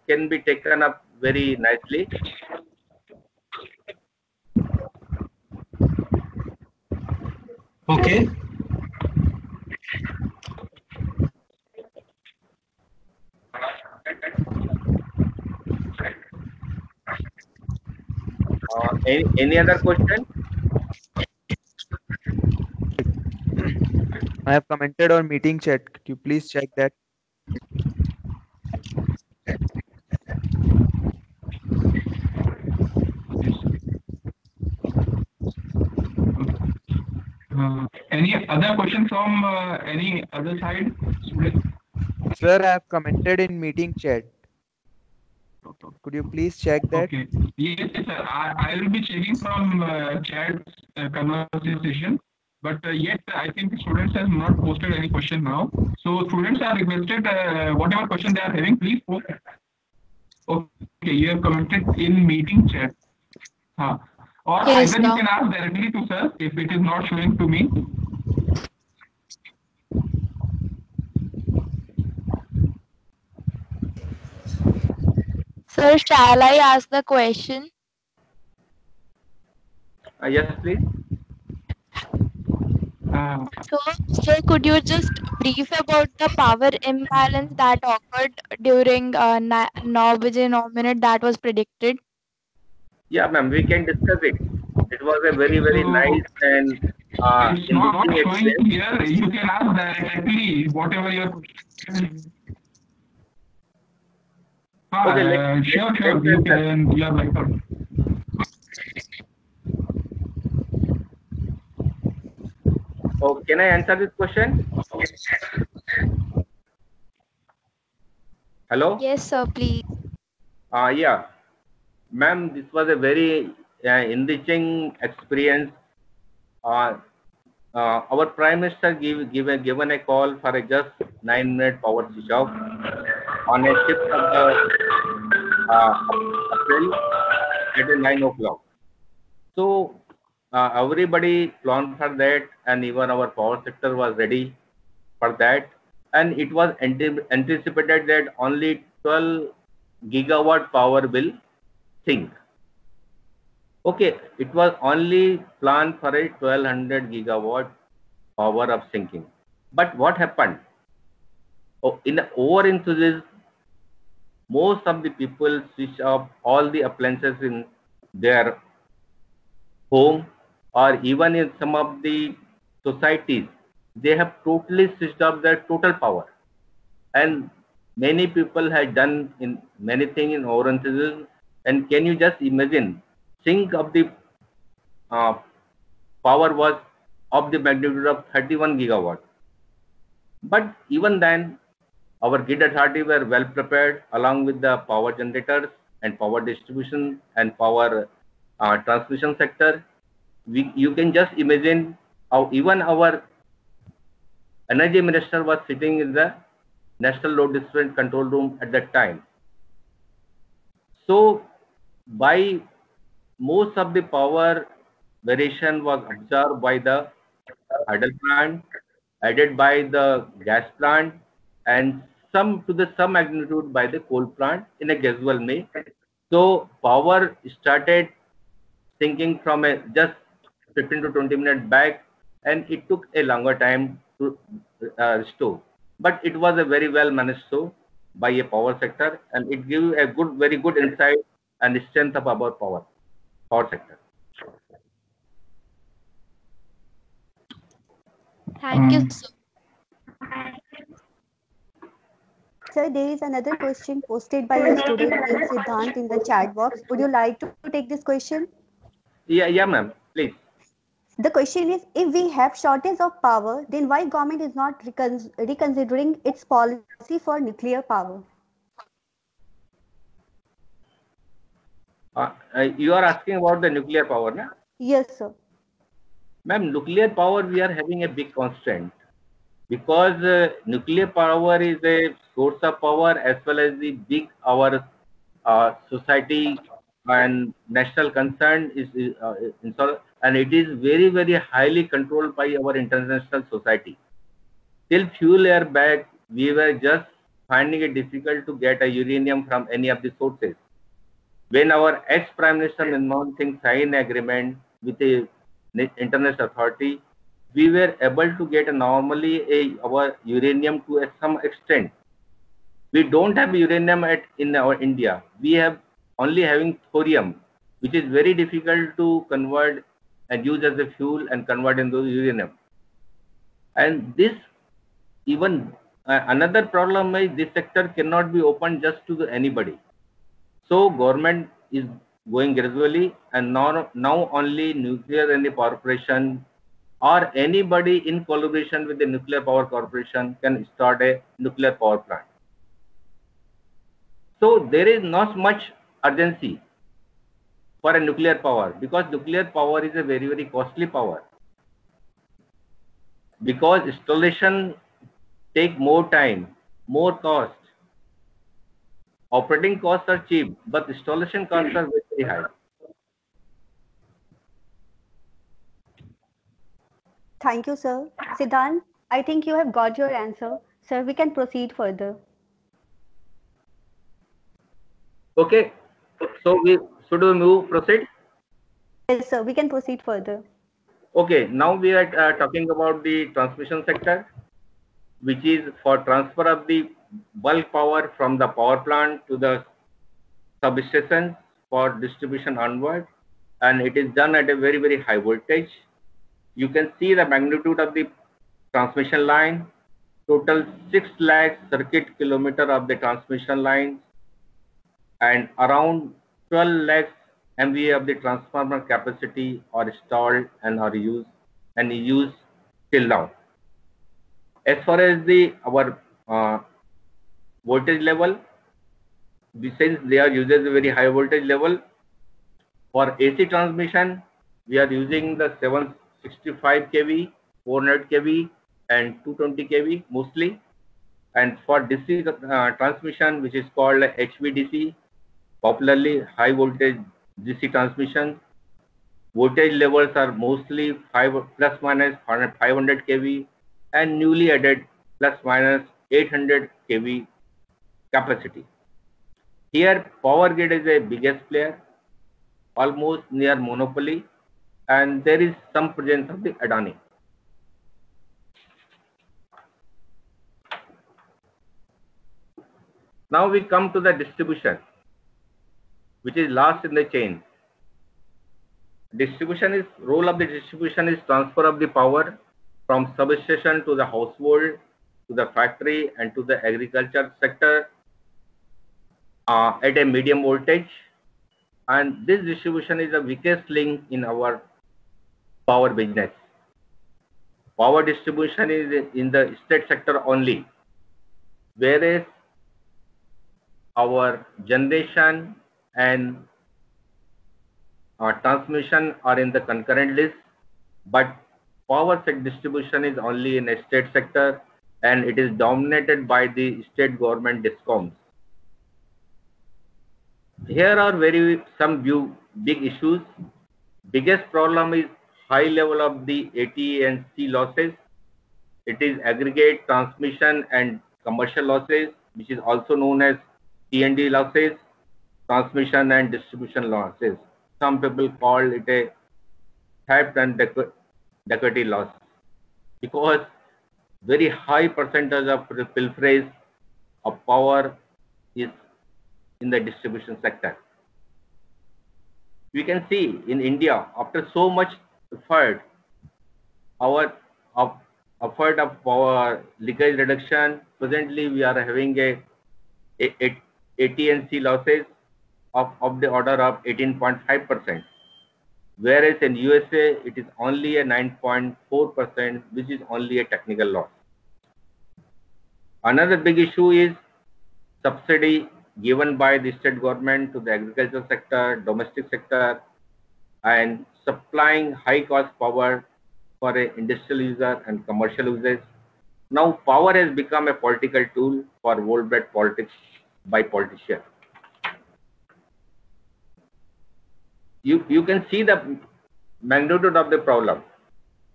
can be taken up very nicely. Okay. Any other question? I have commented on meeting chat. Could you please check that? Any other question from any other side? Sir, I have commented in meeting chat. Could you please check that? Okay. Yes, sir. I will be checking from chat conversation. But yet, I think students have not posted any question now. So students are requested, whatever question they are having, please post. Okay, you have commented in meeting chat. Or Yes, either you sir. can ask directly to sir if it is not showing to me. Sir, shall I ask the question? Yes, please. So, sir, could you just brief about the power imbalance that occurred during 9 that was predicted? Yeah, ma'am, we can discuss it. It was a very, very So nice and it's not enriching showing experience. here. You can ask directly whatever your question is. Okay, Sure. let me You answer. can. You are welcome. Oh, can I answer this question? Hello? Yes, sir, please. Yeah, ma'am, this was a very enriching experience. Our Prime Minister given a call for a just 9-minute power switch off on a shift of the April at 9 o'clock. So everybody planned for that, and even our power sector was ready for that. And it was anticipated that only 12 gigawatt power will sink. Okay, it was only planned for a 1200 gigawatt power of sinking. But what happened? Oh, in the over enthusiasm, most of the people switch off all the appliances in their home, or even in some of the societies, they have totally switched off their total power. And many people have done in many things in over enthusiasm. And can you just imagine, sink of the power was of the magnitude of 31 gigawatt. But even then, our grid authority were well prepared along with the power generators and power distribution and power transmission sector. You can just imagine how even our energy minister was sitting in the National Load Distribution Control Room at that time. So by most of the power variation was observed by the hydel plant, added by the gas plant, and some magnitude by the coal plant in a gradual way. So power started sinking from a just 15 to 20 minutes back, and it took a longer time to restore. But it was a very well managed show by a power sector, and it gave a very good insight and strength of our power sector. Thank you, sir. Sir, there is another question posted by a student named Siddhant in the chat box. Would you like to take this question? Yeah, ma'am, please. The question is, if we have shortage of power, then why government is not reconsidering its policy for nuclear power? You are asking about the nuclear power, na? Yes, sir. Ma'am, nuclear power, we are having a big constraint because nuclear power is a source of power as well as the big our society and national concern is and it is very, very highly controlled by our international society. Till few years back, we were just finding it difficult to get a uranium from any of the sources. When our ex-Prime Minister Manmohan Singh signed an agreement with the international authority, we were able to get normally our uranium to some extent. We don't have uranium in our India. We have only having thorium, which is very difficult to convert and use as a fuel and convert into uranium. And this even another problem is this sector cannot be opened just to anybody. So government is going gradually, and now only nuclear energy corporation or anybody in collaboration with the nuclear power corporation can start a nuclear power plant. So there is not much urgency for a nuclear power because nuclear power is a very, very costly power. Because installation take more time, more cost. Operating costs are cheap, but installation costs are very high. Thank you, sir. Siddhant, I think you have got your answer. Sir, we can proceed further. Okay, so should we proceed? Yes, sir, we can proceed further. Okay, now we are talking about the transmission sector, which is for transfer of the bulk power from the power plant to the substation for distribution onward, and it is done at a very, very high voltage. You can see the magnitude of the transmission line. Total 6 lakh circuit kilometer of the transmission line and around 12 lakhs MVA of the transformer capacity are installed and are used till now. As far as our voltage level, since they are uses a very high voltage level, for AC transmission, we are using the 765 kV, 400 kV, and 220 kV mostly. And for DC transmission, which is called HVDC, popularly high voltage DC transmission, voltage levels are mostly plus minus 500 kV and newly added plus minus 800 kV capacity. Here, Power Grid is the biggest player, almost near monopoly, and there is some presence of the Adani. Now we come to the distribution, which is last in the chain. Role of the distribution is transfer of the power from substation to the household, to the factory, and to the agriculture sector at a medium voltage. And this distribution is the weakest link in our power business. Power distribution is in the state sector only, whereas our generation and transmission are in the concurrent list, but power sector distribution is only in a state sector, and it is dominated by the state government discoms. Here are some big issues. Biggest problem is high level of the AT and C losses. It is aggregate transmission and commercial losses, which is also known as T&D losses, transmission and distribution losses. Some people call it a theft and dacoity loss, because very high percentage of pilferage of power is in the distribution sector. We can see in India, after so much effort, our effort of power leakage reduction, presently we are having a AT&C losses of the order of 18.5%, whereas in USA it is only a 9.4%, which is only a technical loss. Another big issue is subsidy given by the state government to the agricultural sector, domestic sector, and supplying high cost power for a industrial user and commercial users. Now power has become a political tool for worldwide politics by politicians. You can see the magnitude of the problem.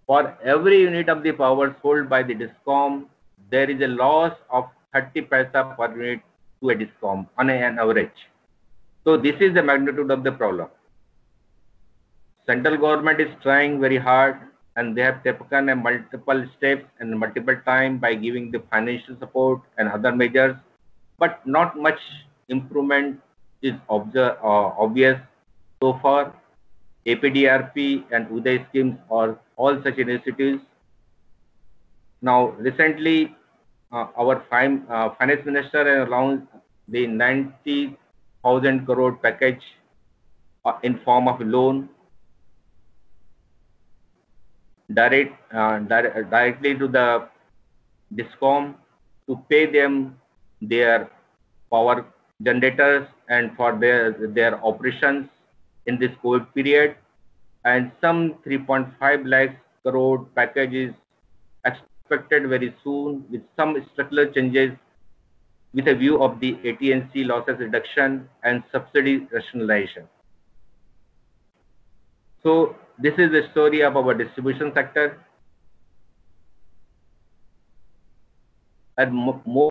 For every unit of the power sold by the DISCOM, there is a loss of 30 paisa per unit to a DISCOM on an average. So this is the magnitude of the problem. Central government is trying very hard, and they have taken a multiple steps and multiple time by giving the financial support and other measures, but not much improvement is obvious so far. APDRP and Uday schemes are all such initiatives. Now recently, our finance minister has announced the 90,000 crore package in form of loan directly to the DISCOM to pay them their power generators and for their operations in this COVID period, and some 3.5 lakhs crore package is expected very soon with some structural changes with a view of the AT&C losses reduction and subsidy rationalization. So this is the story of our distribution sector. and more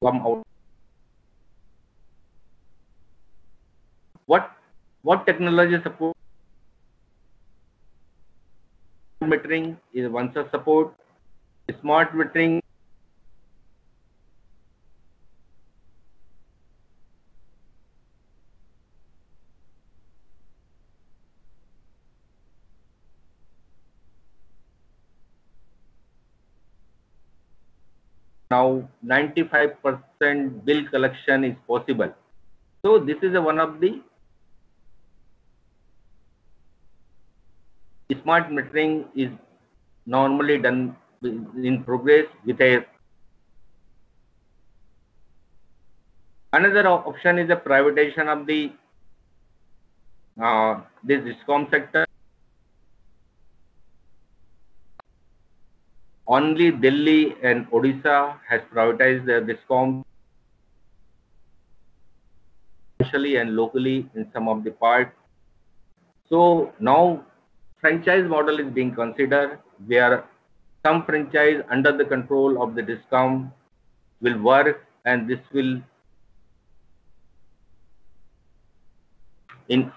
come out. What technology support metering is one such support. Smart metering now 95% bill collection is possible. So this is one of the smart metering is normally done in progress with a. Another option is the privatization of the this discom sector. Only Delhi and Odisha has privatized their discom, especially and locally in some of the parts. So now franchise model is being considered, where some franchise under the control of the discom will work, and this will in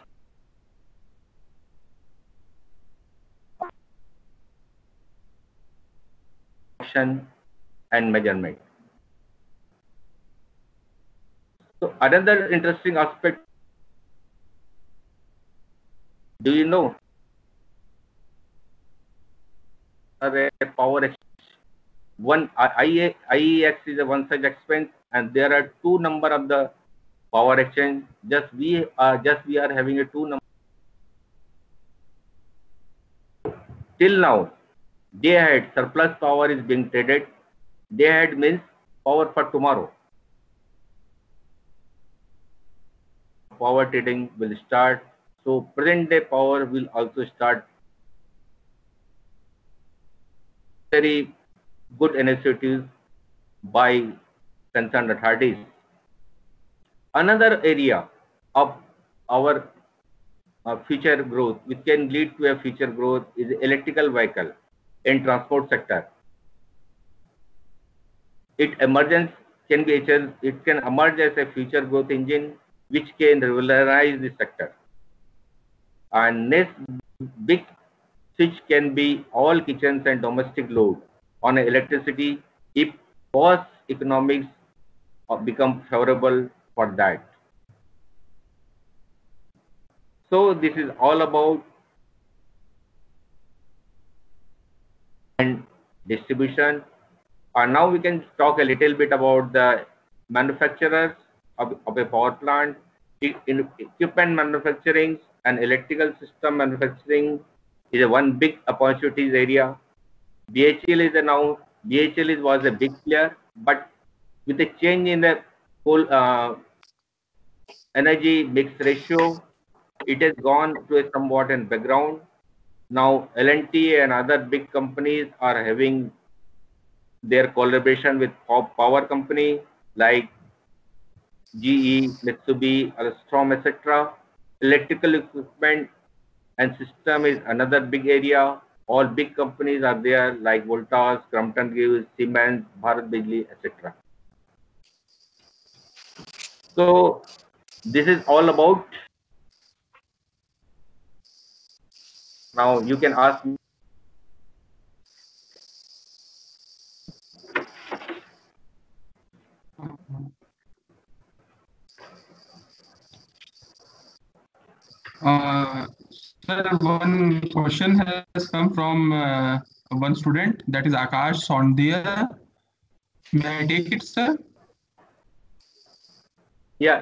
action and measurement. So another interesting aspect, do you know, a power exchange? One IEX is a one such expense, and there are two number of the power exchange. Just we are having a two number. Till now, day ahead surplus power is being traded. Day ahead means power for tomorrow. Power trading will start. So present day power will also start. Very good initiatives by concerned authorities. Another area of our future growth, which can lead to a future growth, is electrical vehicle in transport sector. It emerge as a future growth engine, which can revolutionize the sector. And next big switch can be all kitchens and domestic load on electricity if cost economics become favorable for that. So this is all about and distribution. And now we can talk a little bit about the manufacturers of a power plant. In equipment manufacturing and electrical system manufacturing is a one big opportunities area. BHEL was a big player, but with the change in the whole energy mix ratio, it has gone to a somewhat in background. Now L&T and other big companies are having their collaboration with power company like GE, Mitsubishi, Alstom, etc. Electrical equipment and system is another big area. All big companies are there like Voltas, Crompton Greaves, Siemens, Bharat Bijlee, etc. So this is all about. Now you can ask me. Sir, one question has come from one student, that is Akash Sondia. May I take it, sir? Yeah.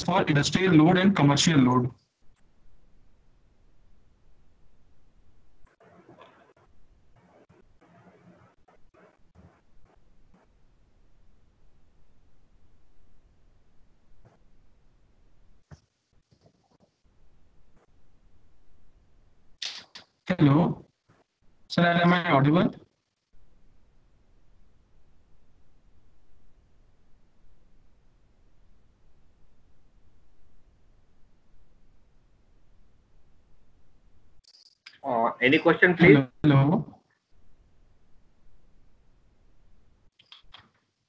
For industrial load and commercial load. Hello. Sir, am I audible? Any question, please? Hello.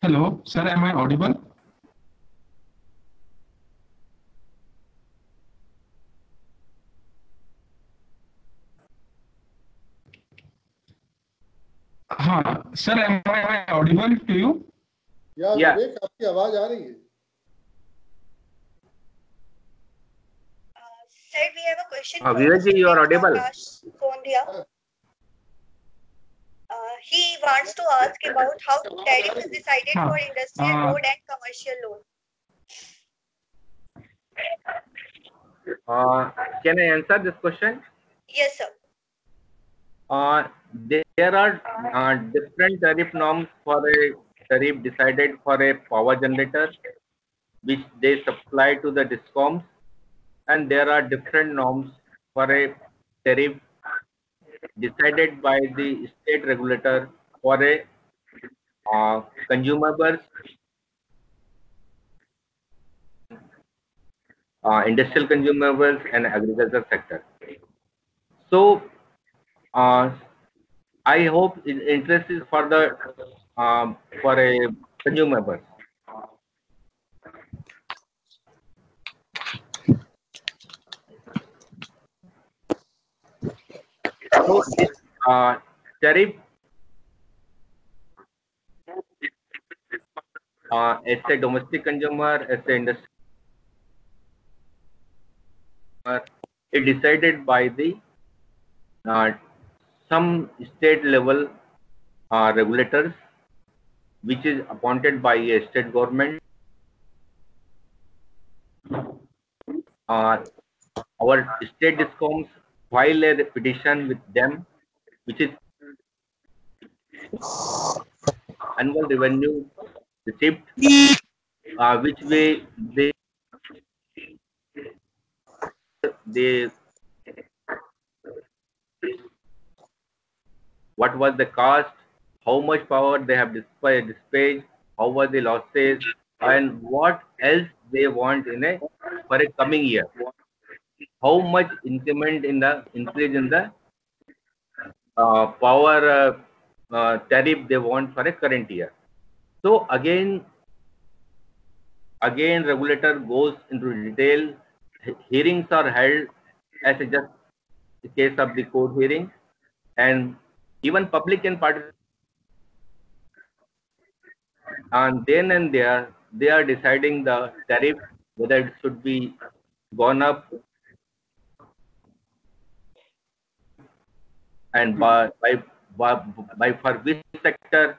Hello, sir, am I audible? हाँ, sir, am I audible to you? Yeah, विवेक आपकी आवाज आ रही है. Sir, we have a question. Vivek ji, you are audible. Sondria. He wants to ask about how tariff is decided for industrial, road, and commercial loan. Can I answer this question? Yes, sir. There are different tariff norms for a tariff decided for a power generator, which they supply to the DISCOMs, and there are different norms for a tariff decided by the state regulator for a consumables, industrial consumables, and agriculture sector. So, I hope interest is for the for a consumables. So this tariff as a domestic consumer, as a industry, it decided by the some state level regulators, which is appointed by a state government. Our state DISCOMs file a petition with them, which is annual revenue receipt, which way they what was the cost, how much power they have dispatched, how were the losses, and what else they want in a for a coming year. How much increment in the increase in the power tariff they want for a current year. So again regulator goes into detail. Hearings are held as a just the case of the court hearing, and even public can participate. And then and there they are deciding the tariff, whether it should be gone up, and by for which sector.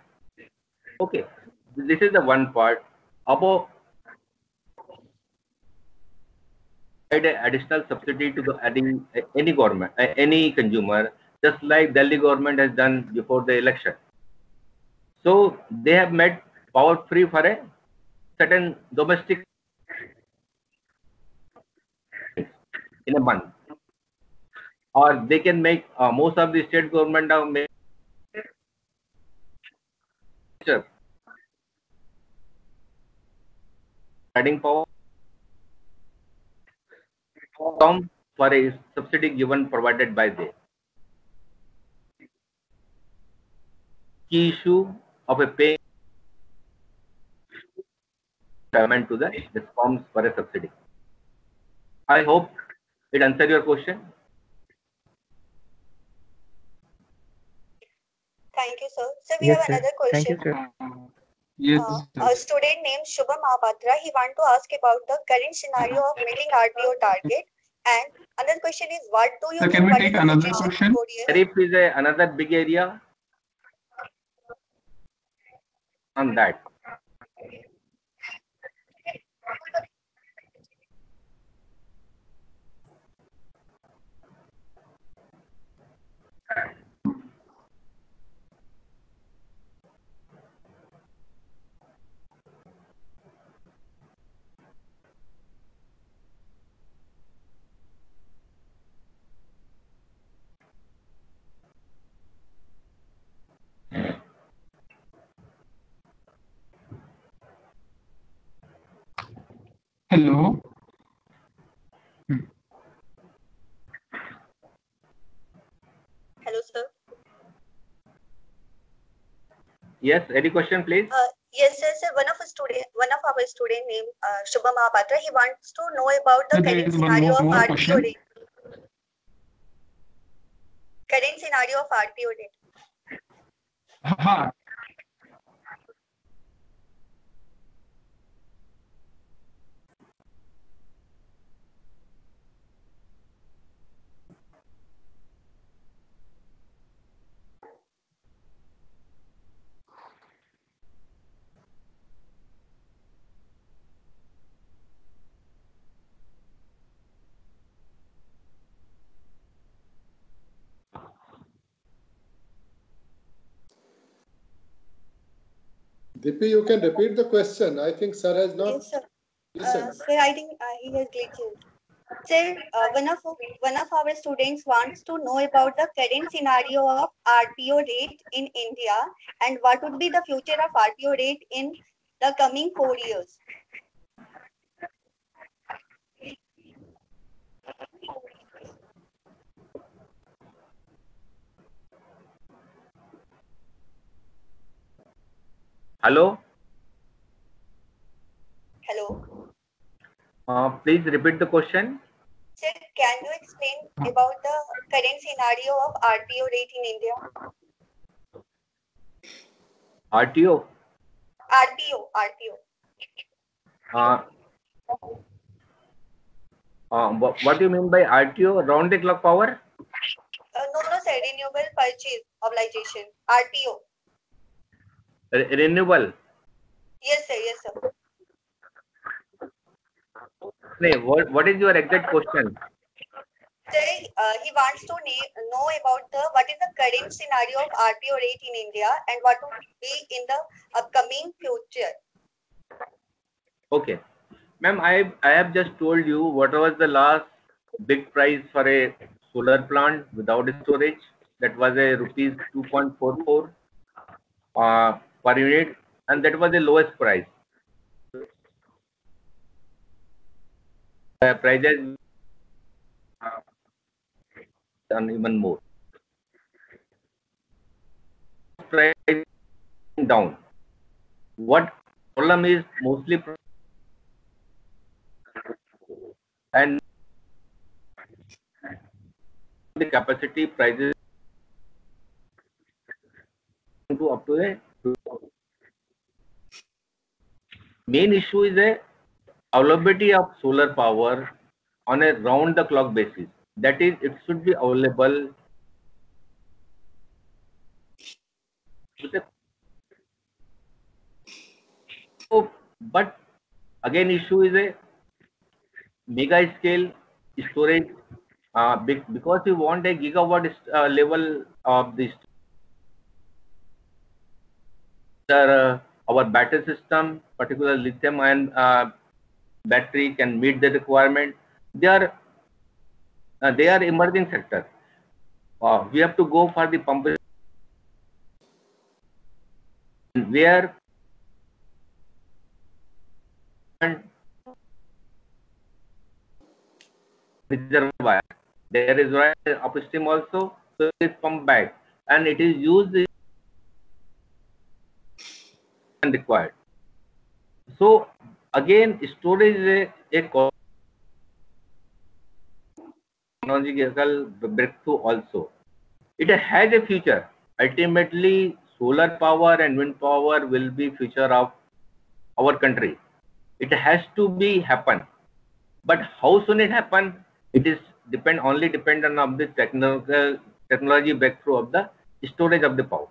Okay, this is the one part. About additional subsidy to the any government, any consumer, just like Delhi government has done before the election. So they have made power free for a certain domestic in a month, or they can make most of the state government now make adding power for a subsidy given provided by the key issue of a paying payment to the DISCOMs for a subsidy. I hope it answered your question. Thank you, sir. So we Yes, have sir. another question. Thank you, sir. Yes. A student named Shubham Mahapatra, he want to ask about the current scenario of meeting RTO target. And another question is, what do you Sir, think? can we What take is the another situation question? in ODS? Tariff is another big area on that. Hello. Hello, sir. Yes, any question, please? Yes, sir. One of our student named Shubha Mahapatra, he wants to know about the Sir, there current is one scenario of more RPO question. rate. Current scenario of RPO rate. Ha. Dipi, you can repeat the question. I think sir has not Yes, sir. listened. Sir, I think he has glitched. Sir, one of our students wants to know about the current scenario of RPO rate in India and what would be the future of RPO rate in the coming 4 years. Hello. Hello. Please repeat the question. Sir, can you explain about the current scenario of RPO rate in India? RTO. RPO. What do you mean by RTO? Round the clock power? No, sir. Renewable purchase obligation. RPO. Renewable. Yes, sir. What is your exact question? Sir, he wants to know about what is the current scenario of RPO rate in India and what would be in the upcoming future. Okay. Ma'am, I have just told you what was the last big price for a solar plant without storage. That was a rupees 2.44 per unit, and that was the lowest price. Prices and even more. Price down. What problem is mostly and the capacity prices to up to a main issue is a availability of solar power on a round the clock basis. That is, it should be available with a but again issue is a mega scale storage because you want a gigawatt level of this our battery system, particularly lithium ion battery, can meet the requirement. They are emerging sector. We have to go for the pump where reservoir there is upstream also, so it is pumped back and it is used and required. So again, storage is a technological breakthrough also. It has a future. Ultimately, solar power and wind power will be future of our country. It has to be happen. But how soon it happen? It is only dependent on the technology breakthrough of the storage of the power.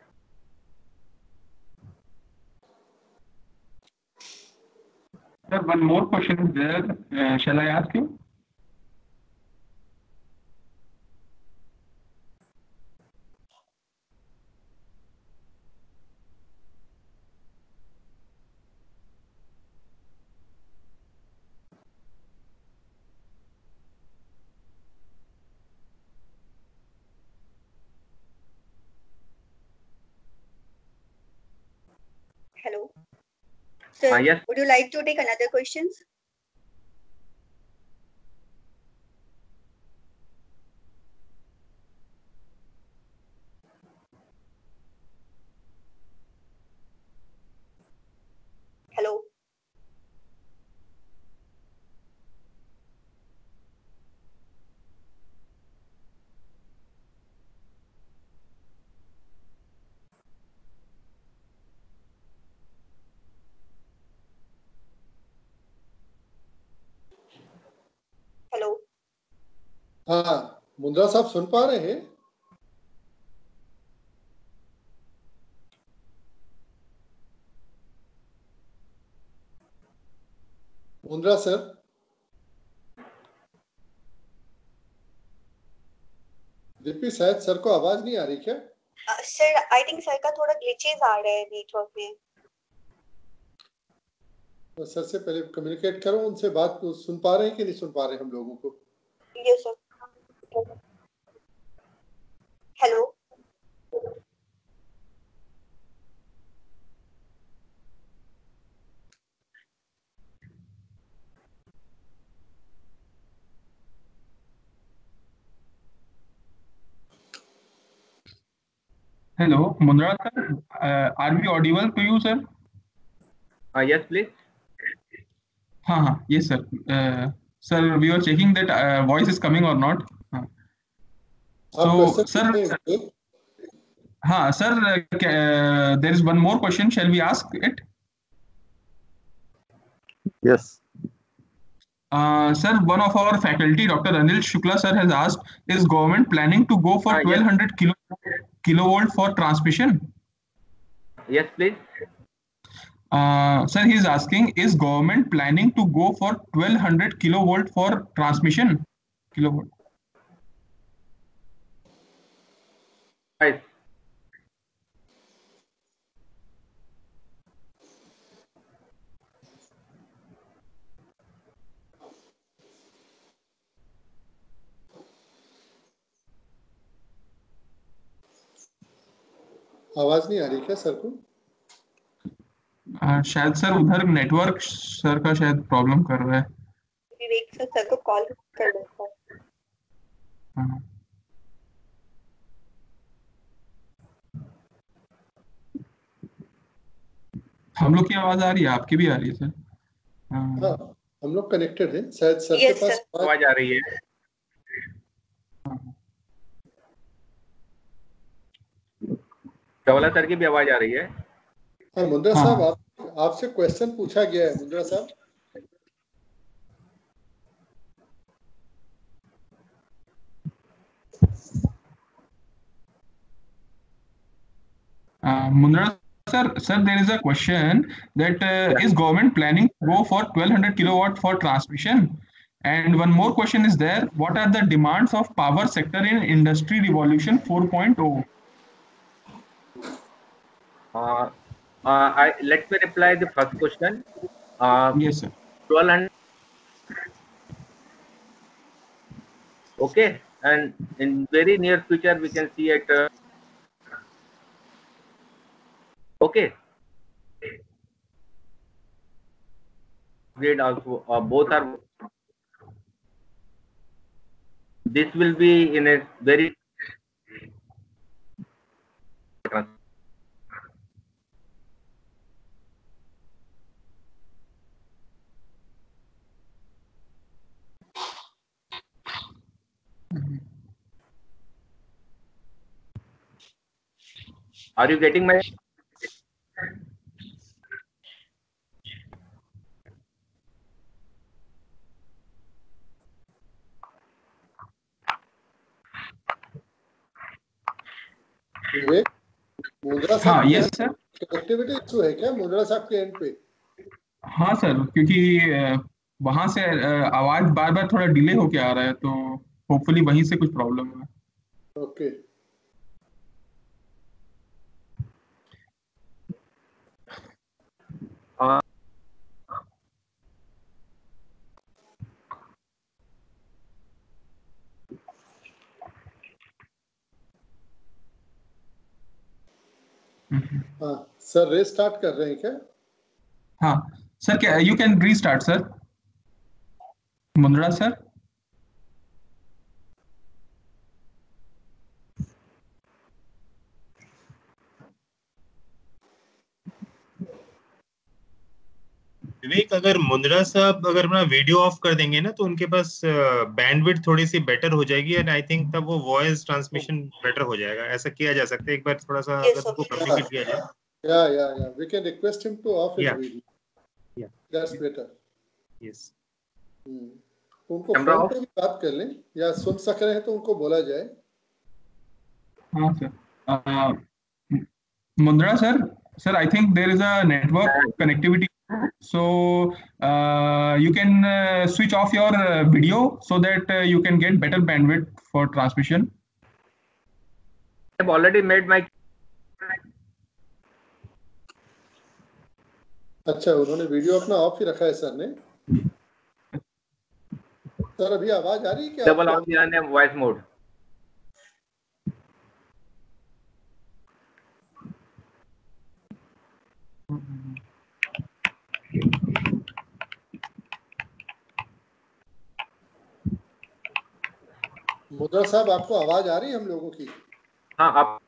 Sir, one more question is there. Shall I ask you? Hello. Sir, Yes. would you like to take another questions? हाँ, मुंद्रा साहब सुन पा रहे हैं? Mundra sir, Deepi शायद sir को आवाज नहीं आ रही क्या? सर आई थिंक सर का थोड़ा ग्लिचेस आ रहे हैं नेटवर्क में। तो सर से पहले कम्युनिकेट करो, उनसे बात सुन पा रहे हैं कि नहीं सुन पा रहे हम लोगों को? Yes sir. Hello. Hello, Mundra sir. Are we audible to you, sir? Yes, please. Yes, sir. Sir, we are checking that voice is coming or not. So, sir, there is one more question. Shall we ask it? Yes. Sir, one of our faculty, Dr. Anil Shukla sir, has asked, is government planning to go for 1200 kilovolt for transmission? Yes, please. Sir, he is asking, is government planning to go for 1200 kilovolt for transmission? Kilovolt. Right. आवाज नहीं आ रही क्या sir को? शायद sir उधर network sir का शायद problem कर रहा है। विवेक सर को कॉल कर लो सर। हम लोग की आवाज आ रही है, आपकी भी आ रही है सर? हाँ, हम लोग कनेक्टेड हैं, शायद सर के पास आवाज आ रही है। चवला सर की भी आवाज आ रही है। हाँ, मुंद्रा साहब, आपसे क्वेश्चन पूछा गया है, मुंद्रा साहब। Mundra sir, there is a question that is government planning to go for 1200 kilowatt for transmission? And one more question is there, what are the demands of power sector in Industry Revolution 4.0? Let me reply the first question. Yes, sir. 1200. Okay, and in very near future we can see it. Okay. Grade also both are. This will be in a very. Are you getting my? विवेक, मुंद्रा साहब, yes sir. Connectivity issue है क्या मुंद्रा साहब के and पे? हाँ sir, क्योंकि वहां से आवाज बार बार थोड़ा डिले होके आ रहा है, तो होपफुली वहीं से कुछ प्रॉब्लम है। ओके। हाँ सर, रीस्टार्ट कर रहे हैं क्या? हाँ सर, क्या you can restart sir. Mundra sir. Vivek, अगर मुंद्रा साहब अगर अपना वीडियो ऑफ कर देंगे ना, तो उनके पास बैंडविड्थ थोड़ी सी बेटर हो जाएगी, एंड आई थिंक तब वो वॉइस ट्रांसमिशन बेटर हो जाएगा। ऐसा किया जा सकता है, एक बार थोड़ा सा अगर उनको कम्युनिकेट किया जाए। Yeah. We can request him to off his video. Yeah. That's better. Yes. उनको कैमरा फोन ऑफ। पे भी बात कर लें या सुन सक रहे हैं तो उनको बोला जाए। हाँ sir. Mundra sir, I think there is a network connectivity. So you can switch off your video so that you can get better bandwidth for transmission. I have already made my. अच्छा, उन्होंने video अपना of ही रखा है sir ने। Sir अभी आवाज आ रही है क्या? Double on the voice mode. मुद्रा साहब, आपको आवाज आ रही है हम लोगों की? हाँ, आप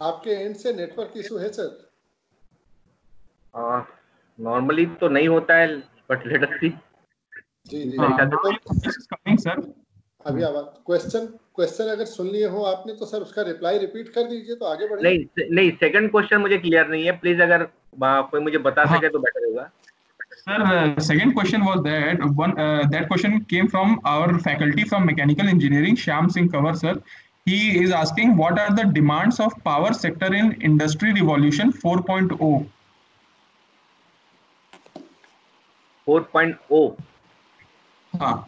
आपके एंड से नेटवर्क इशू है सर? नॉर्मली तो नहीं होता है, बट लेट अस सी। जी जी। Coming sir. अभी आवाज क्वेश्चन अगर सुन लिए हो आपने तो सर उसका रिप्लाई रिपीट कर दीजिए तो आगे बढ़े। नहीं, सेकंड क्वेश्चन मुझे क्लियर नहीं है, प्लीज अगर कोई मुझे बता सके तो बेटर होगा। Sir, second question was that question came from our faculty from mechanical engineering, Shyam Singh Kanwar sir. He is asking what are the demands of power sector in Industry Revolution 4.0? 4.0. हाँ.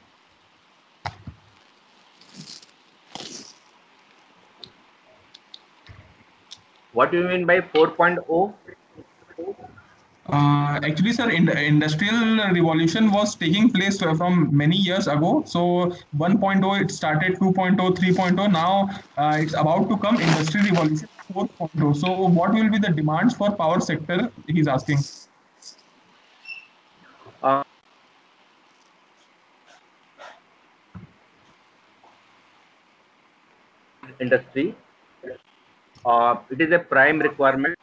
What do you mean by 4.0? Actually, sir, industrial revolution was taking place from many years ago. So 1.0 it started, 2.0, 3.0. Now it's about to come industry revolution 4.0. So what will be the demands for power sector? He's asking. Industry. It is a prime requirement.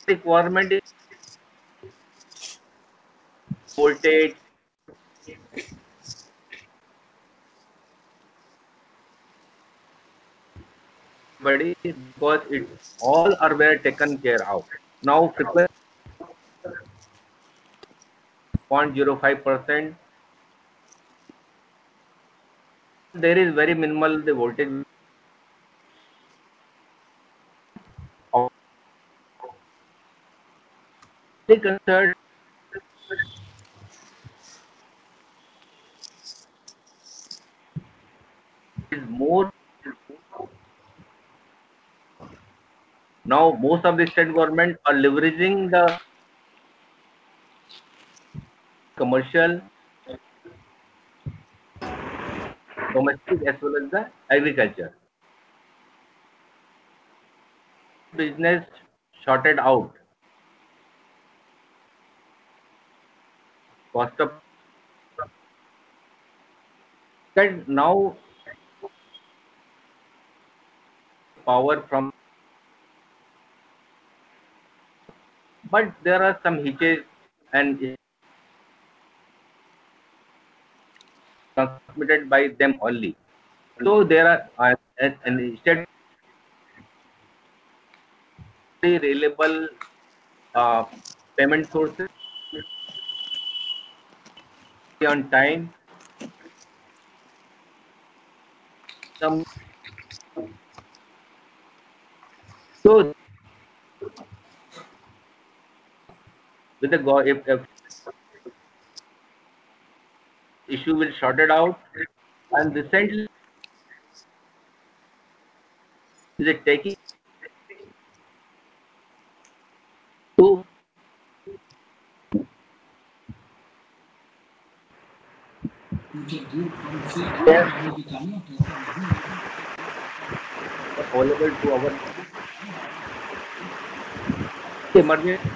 Requirement is voltage, because it all are well taken care of. Now frequency 0.05%. There is very minimal the voltage. The concern is more. Now most of the state government are leveraging the commercial, domestic as well as the agriculture. Business shorted out. Cost of now power from, but there are some hitches and transmitted by them only. So there are instead reliable payment sources on time. So with the if issue will sorted out, and recently is it taking to available to our emergency.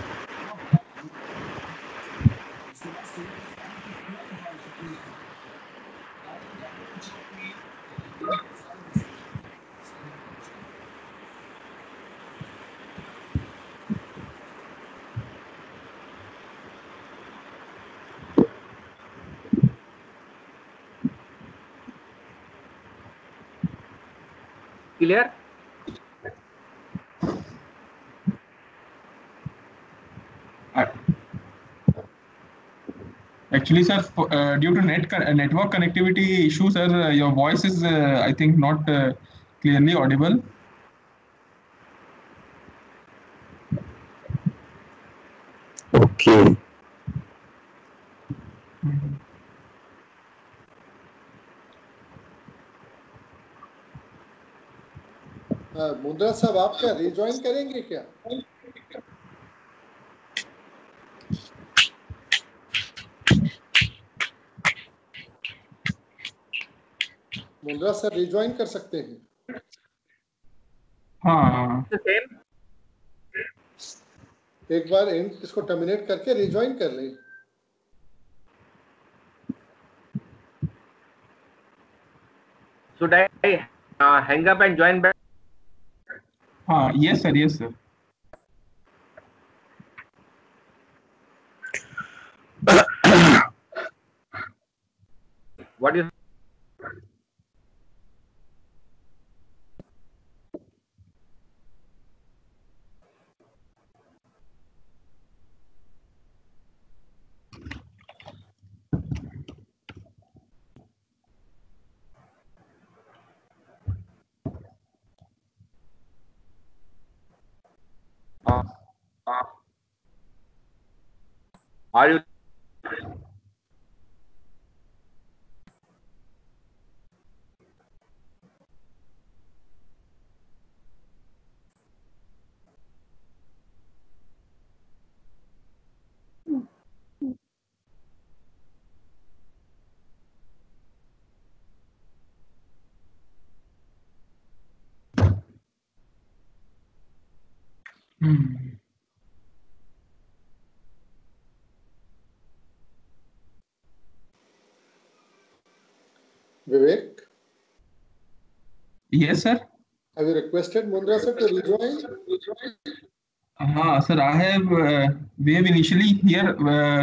Clear? Actually, sir, due to network connectivity issue, sir, your voice is, I think, not clearly audible. Okay. Mundra साहब, आप क्या rejoin करेंगे क्या? Mundra sir rejoin कर सकते हैं? हाँ, एक बार इसको टर्मिनेट करके रिज्वाइन कर लें। Should I hang up and join back? Yes, sir. Yes, sir. What is? Are you? Vivek? Yes, sir. Have you requested Mundra sir to rejoin? Sir, we have initially here,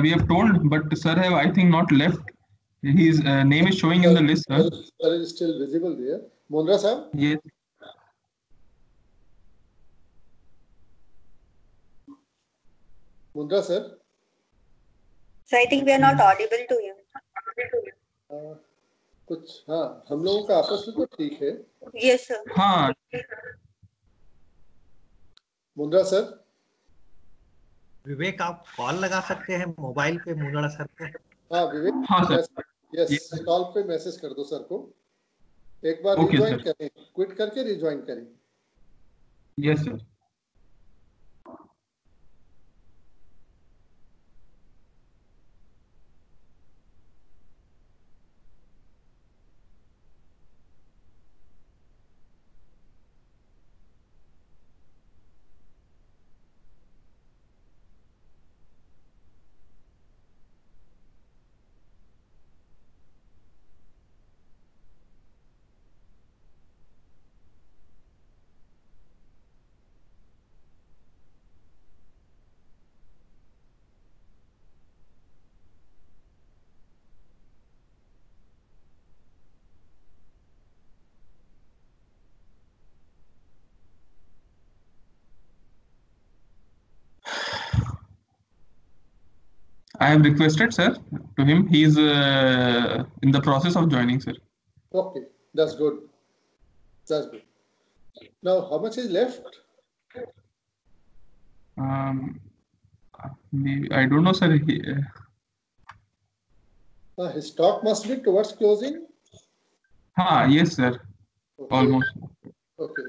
we have told, but sir have, I think, not left. His name is showing in the list, sir. Sir is still visible there. Mundra sir? Yes. Mundra sir? So I think we are not audible to you. कुछ हाँ, हम लोगों का आपस में तो ठीक है। Yes, sir. हाँ. मुंद्रा सर? विवेक, आप कॉल लगा सकते हैं मोबाइल पे मुंद्रा सर को। हाँ विवेक। हाँ सर। यस, कॉल पे मैसेज कर दो सर को। एक बार रिज्वाइन करें, क्विट करके रिज्वाइन करें। Yes sir. I have requested, sir, to him. He is in the process of joining, sir. Okay, that's good. That's good. Now, how much is left? I don't know, sir. His stock must be towards closing? Yes, sir. Okay. Almost. Okay.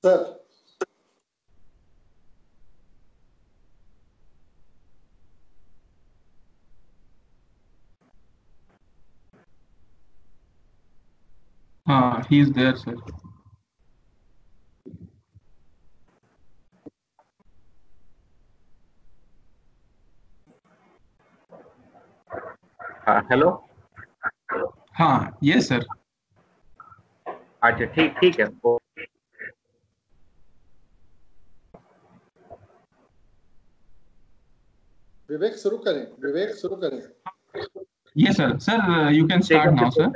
Sir. He is there, sir. Hello. हाँ, yes sir. अच्छा, ठीक है। विवेक शुरू करें। Yes sir. Sir, you can start now, sir.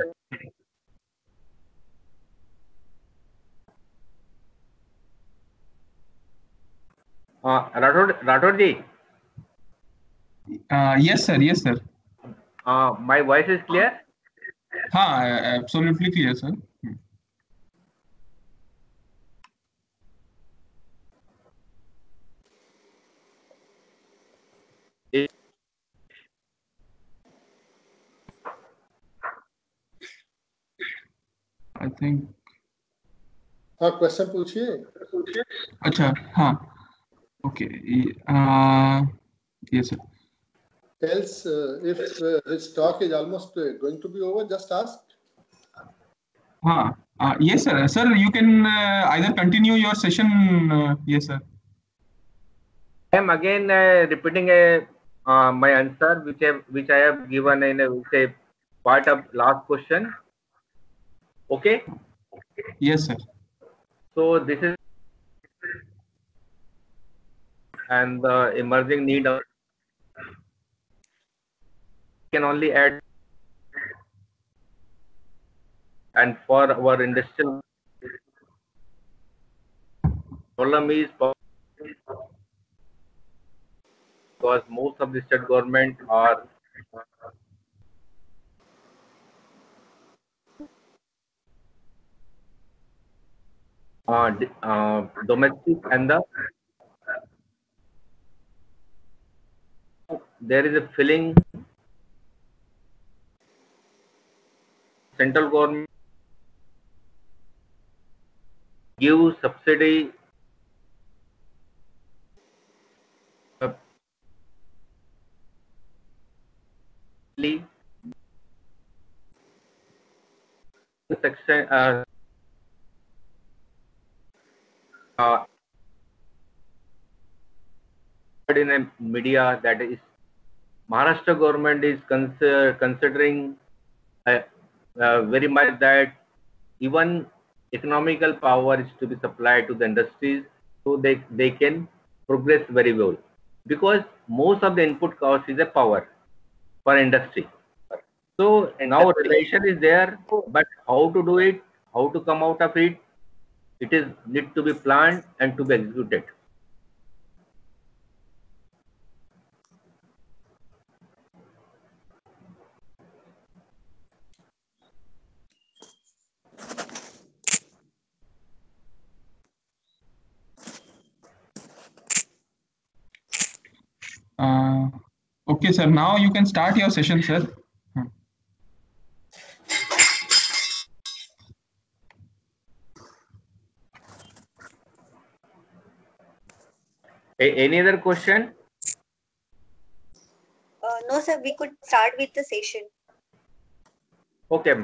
Rathod ji. Yes sir. My voice is clear? हाँ, absolutely clear, sir. I think. हाँ, question पूछिए। अच्छा, हाँ, okay. Yes sir. Else, if his talk is almost going to be over, just ask. Yes sir. Sir, you can either continue your session. Yes sir. I am again repeating my answer, which I have given in a part of last question. Okay. Yes sir. So this is and the emerging need of can only add, and for our industrial problem is because most of the state government are domestic, and there is a feeling central government gives subsidy section in a media that is Maharashtra government is considering very much that even economical power is to be supplied to the industries so they can progress very well, because most of the input cost is a power for industry. So now relation is there, but how to do it, how to come out of it, it is need to be planned and to be executed. Okay sir, now you can start your session, sir. Any other question? No, sir, we could start with the session. Okay.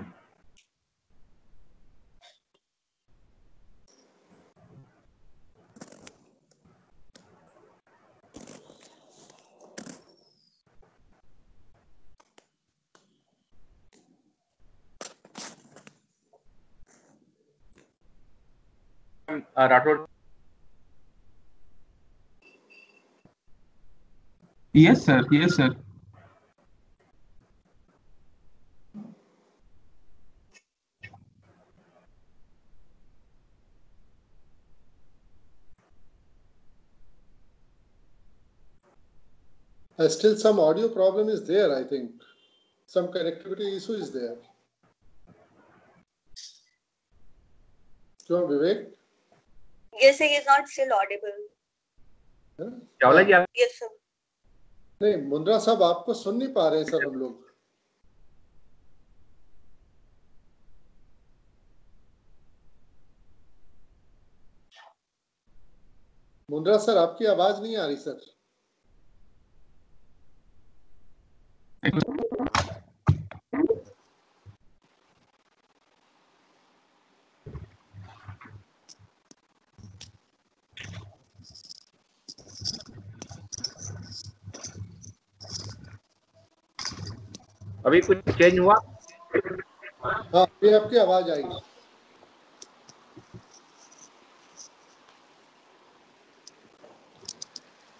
Rathod. Yes sir. Yes sir. Still some audio problem is there, I think. Some connectivity issue is there. So, Vivek? Yes, he is not still audible. Chawla जी आप Yes, sir. नहीं, मुंद्रा साहब आपको सुन नहीं पा रहे हैं sir हम लोग। मुंद्रा सर, आपकी आवाज नहीं आ रही सर। अभी कुछ चेंज हुआ? हाँ, अभी आपकी आवाज आई।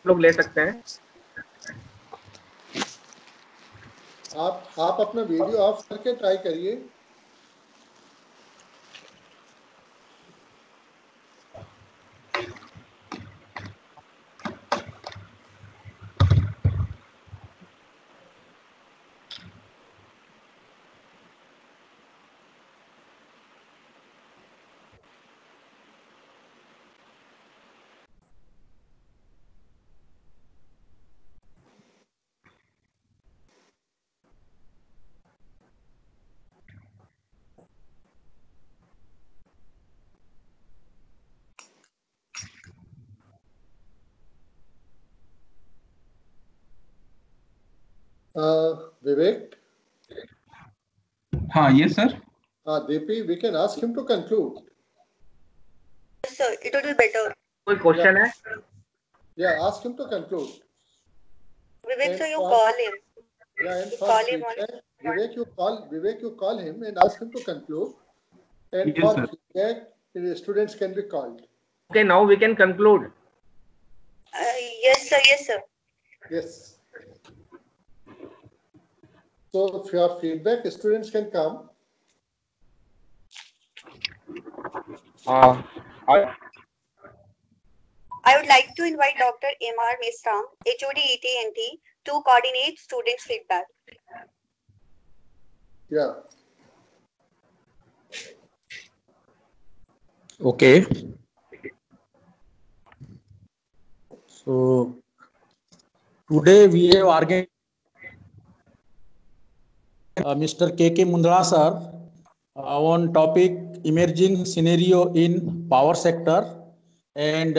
लोग ले सकते हैं। आप अपना वीडियो ऑफ करके ट्राई करिए। Vivek? Yes, sir. Deepi, we can ask him to conclude. Yes, sir. It would be better. कोई क्वेश्चन है? Yeah, ask him to conclude. Vivek, sir, you call him. Yeah, and You for call him feedback, Vivek, you call him and ask him to conclude. And Yes, for sir. feedback, the students can be called. Okay, now we can conclude. Yes, sir. Yes, sir. Yes. So if you have feedback, students can come. I would like to invite Dr. M.R. Mishra, HOD ET&T, to coordinate students' feedback. Yeah. Okay. So today we have organized Mr. K.K. Mundra sir on topic emerging scenario in power sector, and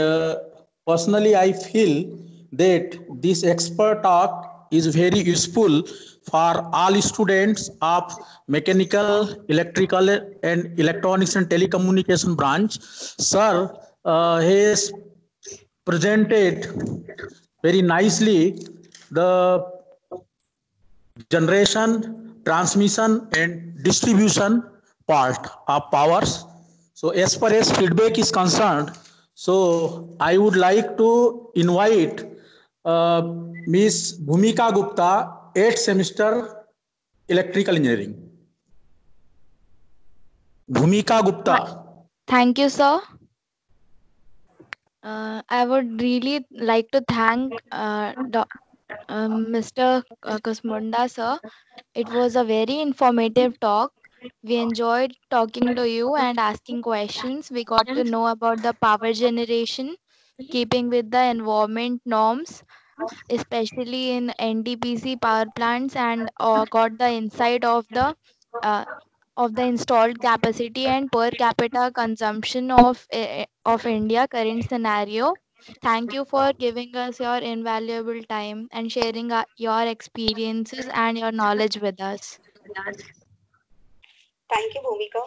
personally I feel that this expert talk is very useful for all students of mechanical, electrical and electronics and telecommunication branch. Sir has presented very nicely the generation, transmission and distribution part of powers. So as far as feedback is concerned, so I would like to invite Ms. Bhumika Gupta, 8th semester electrical engineering. Bhumika Gupta. Thank you, sir. I would really like to thank Mr. Kusmunda, sir. It was a very informative talk. We enjoyed talking to you and asking questions. We got to know about the power generation, keeping with the environment norms, especially in NTPC power plants, and got the insight uh, of the installed capacity and per capita consumption of India current scenario. Thank you for giving us your invaluable time and sharing your experiences and your knowledge with us. Thank you, Bhumika.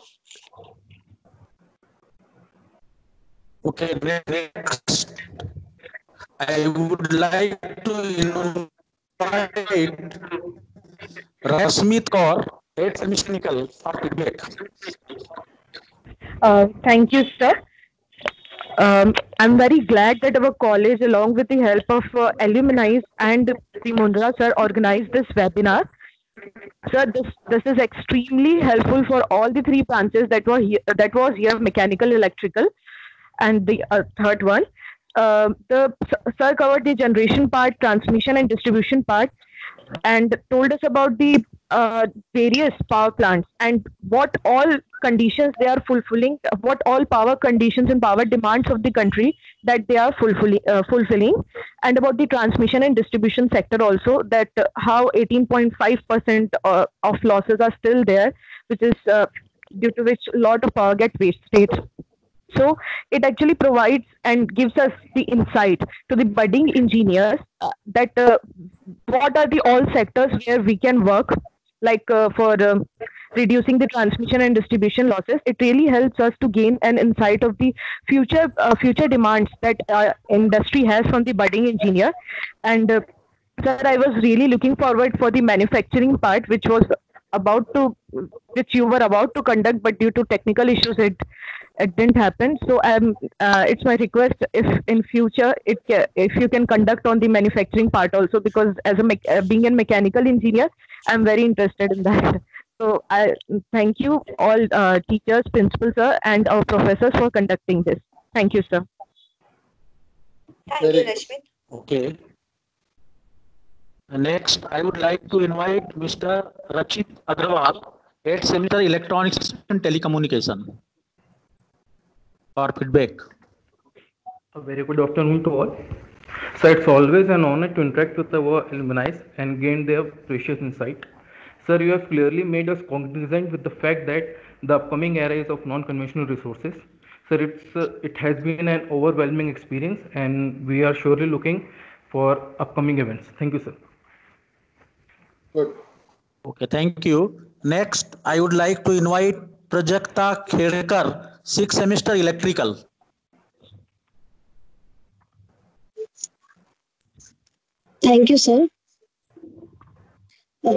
Okay, next. I would like to invite Rasmeet Kaur, 8th semester mechanical, for feedback. Thank you, sir. I'm very glad that our college, along with the help of alumni and Sri Mundra sir, organized this webinar. Sir, this is extremely helpful for all the three branches that was here, mechanical, electrical, and the third one. The sir covered the generation part, transmission and distribution part, and told us about the various power plants and what all conditions they are fulfilling, what all power conditions and power demands of the country that they are fulfilling, and about the transmission and distribution sector also, that how 18.5% of losses are still there, which is due to which a lot of power gets wasted. So it actually provides and gives us the insight to the budding engineers that what are the all sectors where we can work, like for reducing the transmission and distribution losses. It really helps us to gain an insight of the future demands that industry has from the budding engineer. And sir, I was really looking forward for the manufacturing part, which you were about to conduct, but due to technical issues, it didn't happen. So it's my request, if in future if you can conduct on the manufacturing part also, because as being a mechanical engineer, I'm very interested in that. So I thank you all teachers, principals, sir, and our professors for conducting this. Thank you, sir. Thank you, Rashmit. Okay. Next, I would like to invite Mr. Rachit Agrawal, 8th semester Electronics and Telecommunication, for feedback. A very good afternoon to all. So it's always an honor to interact with our alumni and gain their precious insight. Sir, you have clearly made us cognizant with the fact that the upcoming era is of non-conventional resources. Sir, it has been an overwhelming experience, and we are surely looking for upcoming events. Thank you, sir. Good. Okay, thank you. Next, I would like to invite Prajakta Khedkar, 6th semester Electrical. Thank you, sir.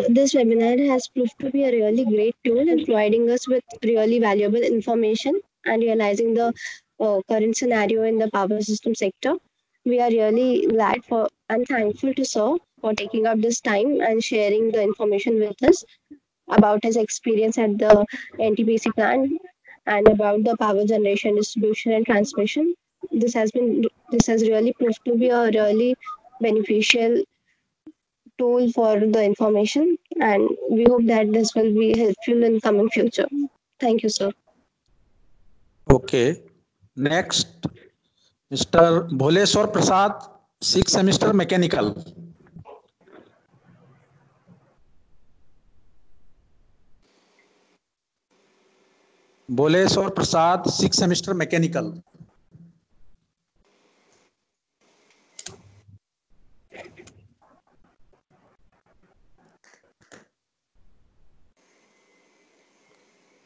This webinar has proved to be a really great tool in providing us with really valuable information and realizing the current scenario in the power system sector. We are really glad for and thankful to sir for taking up this time and sharing the information with us about his experience at the NTPC plant and about the power generation, distribution, and transmission. This has really proved to be a really beneficial tool for the information, and we hope that this will be helpful in coming future. Thank you, sir. Okay. Next, Mr. Bholeswar Prasad, 6th semester Mechanical. Bholeswar Prasad, 6th semester Mechanical.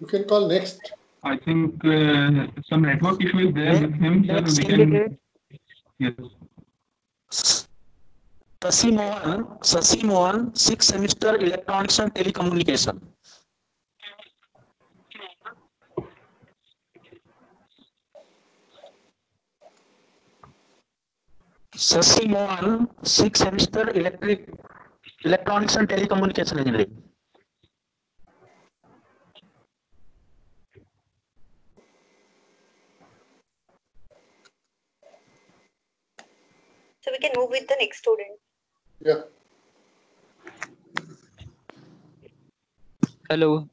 You can call next. I think some network issue is there with him. So we can. Yes. Sasi Mohan, 6th semester Electronics and Telecommunication. Sasi Mohan, 6th semester Electronics and Telecommunication Engineering. So we can move with the next student. Yeah. Hello.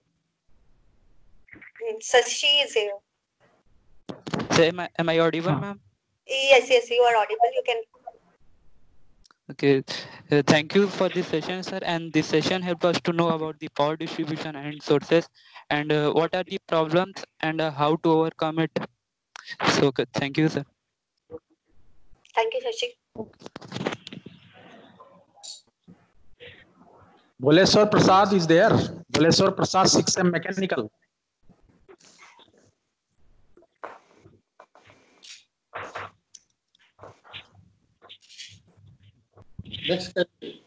Sashi is here. So am I audible, ma'am? Yes, you are audible. You can. Okay. Thank you for this session, sir. And this session helped us to know about the power distribution and sources, and what are the problems and how to overcome it. So good. Thank you, sir. Thank you, Sashi. Bholeswar Prasad is there. Bholeswar Prasad, 6th sem Mechanical. Next candidate.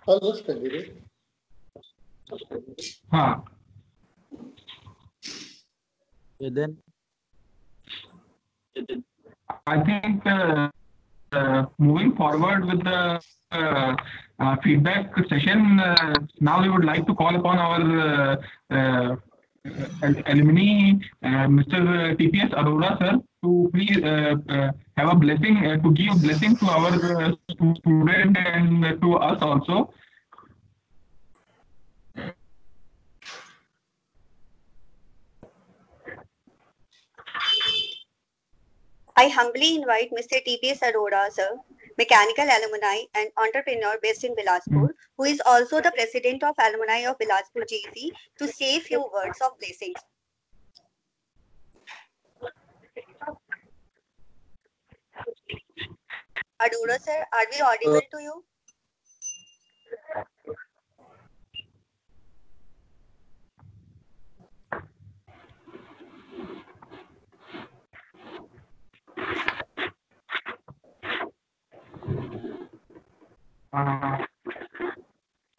Call next candidate. Then I think moving forward with the feedback session, now we would like to call upon our alumni, Mr. TPS Arora, sir, to please have a blessing, to give a blessing to our student and to us also. I humbly invite Mr. TPS Arora, sir, mechanical alumni and entrepreneur based in Bilaspur, who is also the president of Alumni of Bilaspur GC, to say few words of blessings. Arora sir, are we audible to you?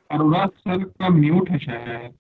Arora sir का mute है शायद.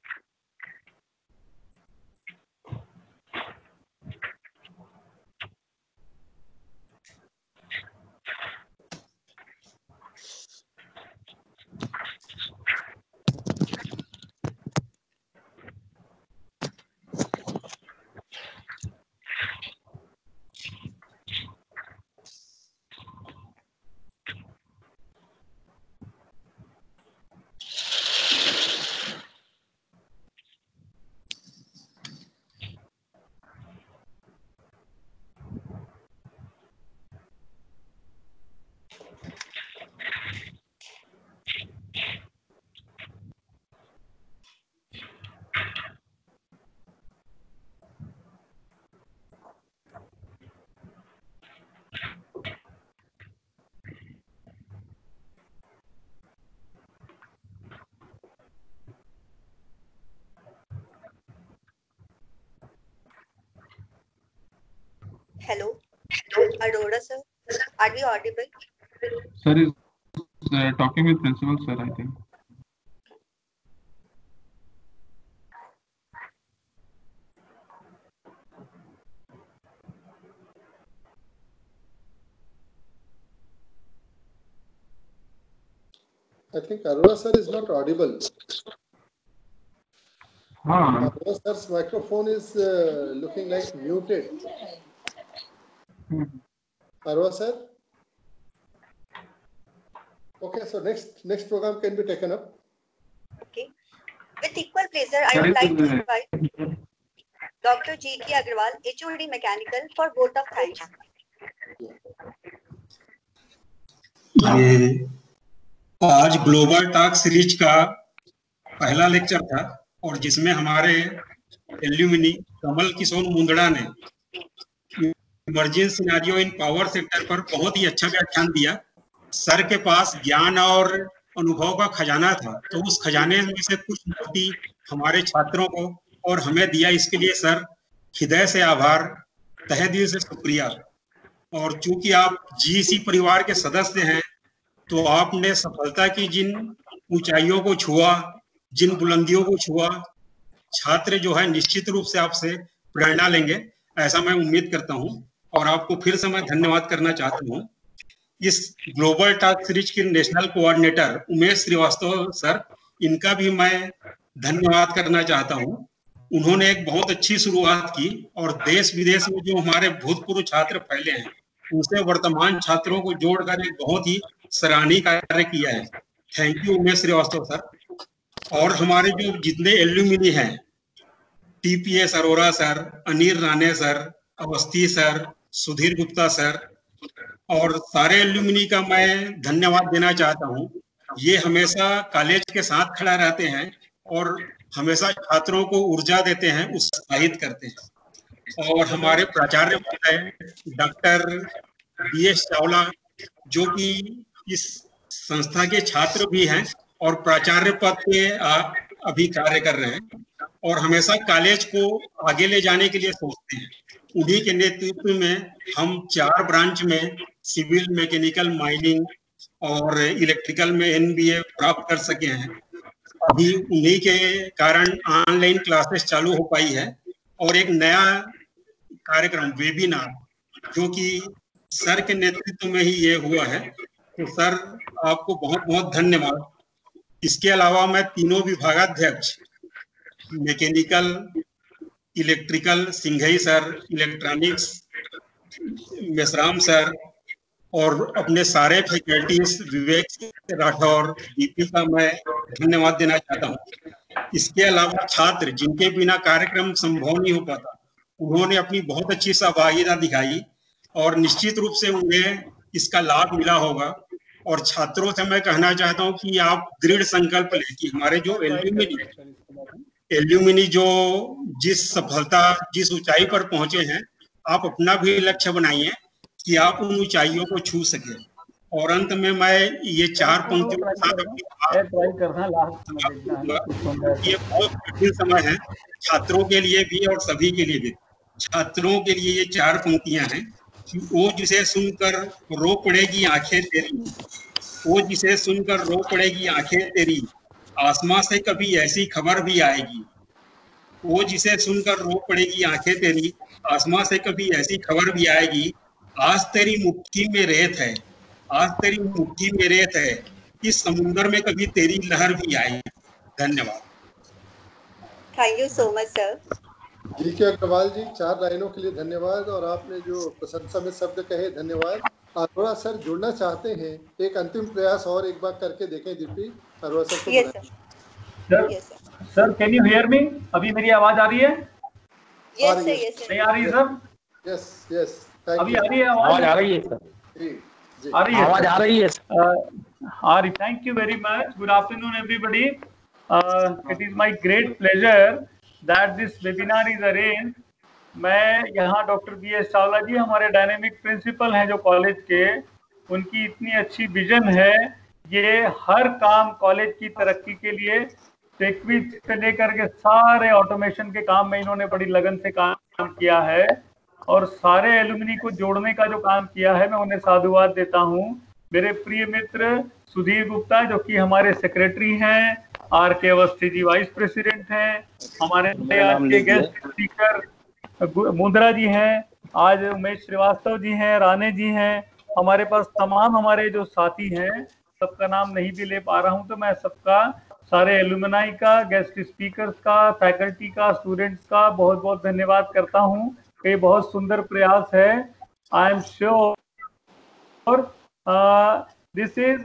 Hello, Arora sir, are we audible? Sir is talking with principal sir, I think. I think Arora sir is not audible. Arora sir's microphone is looking like muted. Arora sir? Okay, so next program can be taken up. Okay. With equal pleasure, I would like to invite Dr. G.K. Agarwal, HOD Mechanical, for vote of thanks. ये आज global talk series का पहला lecture था और जिसमें हमारे alumni Kamal Kishore Mundra ने emerging scenario in power sector पर बहुत ही अच्छा व्याख्यान दिया. सर के पास ज्ञान और अनुभव का खजाना था, तो उस खजाने में से कुछ मोती हमारे छात्रों को और हमें दिया. इसके लिए सर हृदय से आभार, तहे दिल से शुक्रिया. और चूंकि आप जीसी परिवार के सदस्य हैं, तो आपने सफलता की जिन ऊंचाइयों को छुआ, जिन बुलंदियों को छुआ, छात्र जो है निश्चित रूप से आपसे प्रेरणा लेंगे, ऐसा मैं उम्मीद करता हूं. और आपको फिर से मैं धन्यवाद करना चाहता हूं. इस ग्लोबल टॉक सीरीज के national coordinator Umesh Srivastava sir, इनका भी मैं धन्यवाद करना चाहता हूं. उन्होंने एक बहुत अच्छी शुरुआत की और देश विदेश में जो हमारे भूतपूर्व छात्र फैले हैं, उनसे वर्तमान छात्रों को जोड़कर एक बहुत ही सराहनीय कार्य किया है. Thank you Umesh Srivastava sir. और हमारे जो जितने एल्यूमिनी हैं, TPS Arora sir, Anil Rane sir, Awasthi sir, Sudhir Gupta sir और सारे एल्यूमिनी का मैं धन्यवाद देना चाहता हूं. ये हमेशा कॉलेज के साथ खड़ा रहते हैं और हमेशा छात्रों को ऊर्जा देते हैं, उत्साहित करते हैं. और हमारे प्राचार्य डॉक्टर बीएस चावला, जो कि इस संस्था के छात्र भी हैं और प्राचार्य पद पे अभी कार्य कर रहे हैं और हमेशा कॉलेज को आगे ले जाने के लिए सोचते हैं. उन्हीं के नेतृत्व में हम 4 ब्रांच में सिविल, मैकेनिकल, माइनिंग और इलेक्ट्रिकल में एनबीए प्राप्त कर सके हैं. अभी उन्हीं के कारण ऑनलाइन क्लासेस चालू हो पाई है और एक नया कार्यक्रम वेबिनार, जो कि सर के नेतृत्व में ही ये हुआ है. तो सर आपको बहुत बहुत धन्यवाद. इसके अलावा मैं तीनों विभागाध्यक्ष mechanical, electrical Singhai sir, electronics Mesram sir और अपने सारे फैकल्टीज विवेक राठौर, दीपी का मैं धन्यवाद देना चाहता हूँ. इसके अलावा छात्र जिनके बिना कार्यक्रम संभव नहीं हो पाता, उन्होंने अपनी बहुत अच्छी सहभागिता दिखाई और निश्चित रूप से उन्हें इसका लाभ मिला होगा. और छात्रों से मैं कहना चाहता हूं कि आप दृढ़ संकल्प लें कि हमारे जो एल्यूमिनी जो जिस सफलता जिस ऊंचाई पर पहुंचे हैं, आप अपना भी लक्ष्य बनाइए कि आप उन ऊंचाइयों को छू सके। और अंत में मैं ये 4 पंक्तियों के साथ अपनी ये बहुत कठिन समय है छात्रों के लिए भी और सभी के लिए भी। छात्रों के लिए ये 4 पंक्तियां हैं कि वो जिसे सुनकर रो पड़ेगी आंखें तेरी, वो जिसे सुनकर रो पड़ेगी आंखें तेरी, आसमां से कभी ऐसी खबर भी आएगी। वो जिसे सुनकर रो पड़ेगी आंखें तेरी, आसमां से कभी ऐसी खबर भी आएगी। आज तेरी मुट्ठी में रेत है, आज तेरी मुट्ठी में रेत है, इस समुंदर में कभी तेरी लहर भी आएगी। धन्यवाद। Thank you so much sir. G K Agarwal जी, 4 लाइनों के लिए धन्यवाद और आपने जो प्रशंसा में शब्द कहे धन्यवाद। अरोड़ा सर जुड़ना चाहते हैं, एक अंतिम प्रयास और एक बार करके देखें दीप्ति। अरोड़ा सर को बुलाएं। Sir can you hear me? अभी मेरी आवाज आ रही है? Yes sir, yes sir. नहीं आ रही है सर? यस यस, अभी आ रही है आवाज? आ रही है सर। आ रही है, आवाज आ रही है। आ रही। Thank you very much. Good afternoon everybody. It is my great pleasure that this webinar is arranged. मैं यहाँ डॉक्टर BS चावला जी हमारे डायनेमिक प्रिंसिपल हैं जो कॉलेज के, उनकी इतनी अच्छी विजन है। ये हर काम कॉलेज की तरक्की के लिए टेक्विज से लेकर के सारे ऑटोमेशन के काम में इन्होंने बड़ी लगन से काम किया है और सारे एलुमनी को जोड़ने का जो काम किया है मैं उन्हें साधुवाद देता हूँ। मेरे प्रिय मित्र सुधीर गुप्ता जो कि हमारे सेक्रेटरी हैं, RK Awasthi ji vice president हैं, हमारे आज के गेस्ट स्पीकर मुंद्रा जी हैं, आज उमेश श्रीवास्तव जी हैं, राणे जी हैं, हमारे पास तमाम हमारे जो साथी हैं, सबका नाम नहीं भी ले पा रहा हूं तो मैं सबका, सारे एलुमनाई का, गेस्ट स्पीकर्स का, फैकल्टी का, स्टूडेंट्स का बहुत बहुत धन्यवाद करता हूं। ये बहुत सुंदर प्रयास है। I am sure this is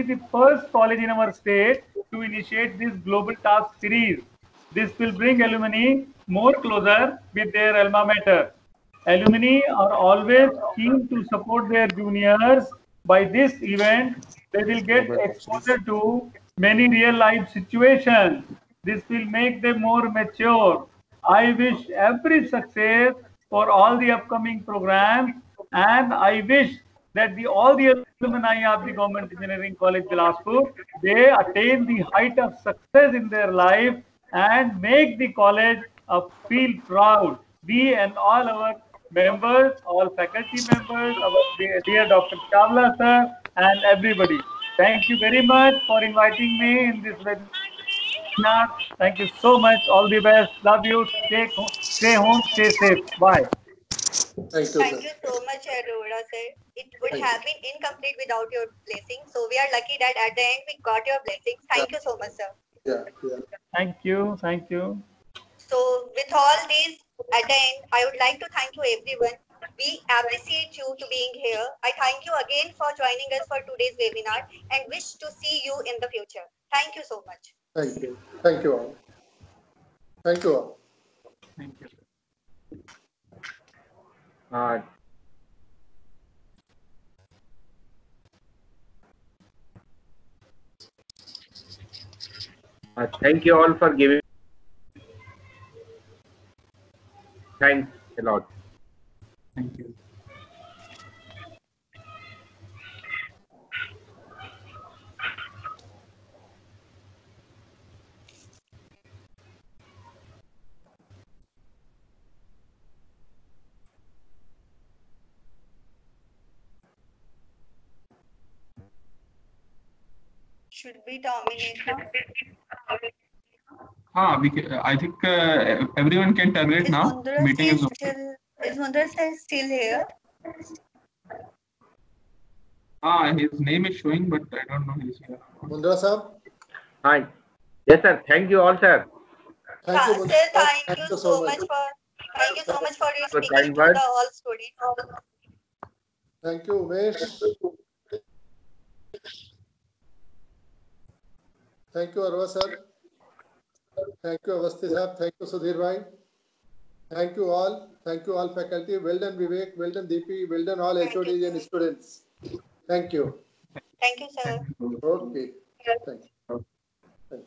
the first college in our state to initiate this global task series. This will bring alumni more closer with their alma mater. Alumni are always keen to support their juniors. By this event, they will get exposure to many real life situations. This will make them more mature. I wish every success for all the upcoming programs, and I wish that all the alumni of the Government Engineering College Bilaspur, they attain the height of success in their life and make the college feel proud. We and all our members, all faculty members, our dear Dr. Chawla sir, and everybody. Thank you very much for inviting me in this webinar. Thank you so much. All the best. Love you. Stay home. Stay safe. Bye. Thank you so much, Arora sir. It would have been incomplete without your blessing. So we are lucky that at the end we got your blessings. Thank you so much, sir. Yeah. Thank you. Thank you. So with all these, at the end, I would like to thank you everyone. We appreciate you to being here. I thank you again for joining us for today's webinar and wish to see you in the future. Thank you so much. Thank you. Thank you all. Thank you all. Thank you. Thank you all for giving. Thanks a lot. Thank you. Should we terminate now? I think everyone can terminate now. Meeting is over. Is Mundra still here? His name is showing, but I don't know he's here. Mundra sir. Hi. Yes, sir. Thank you all, sir. Thank you, Mundra. Sir, thank you so much for your speaking to the all students. Thank you, Umesh. Thank you, Arwa sir. Thank you, Avasthi sir. Thank you, Sudhir bhai. Thank you all. Thank you all faculty. Well done, Vivek. Well done, Deepi. Well done, all HODs and students. Thank you. Thank you, sir. Okay. Thank you. Thank you.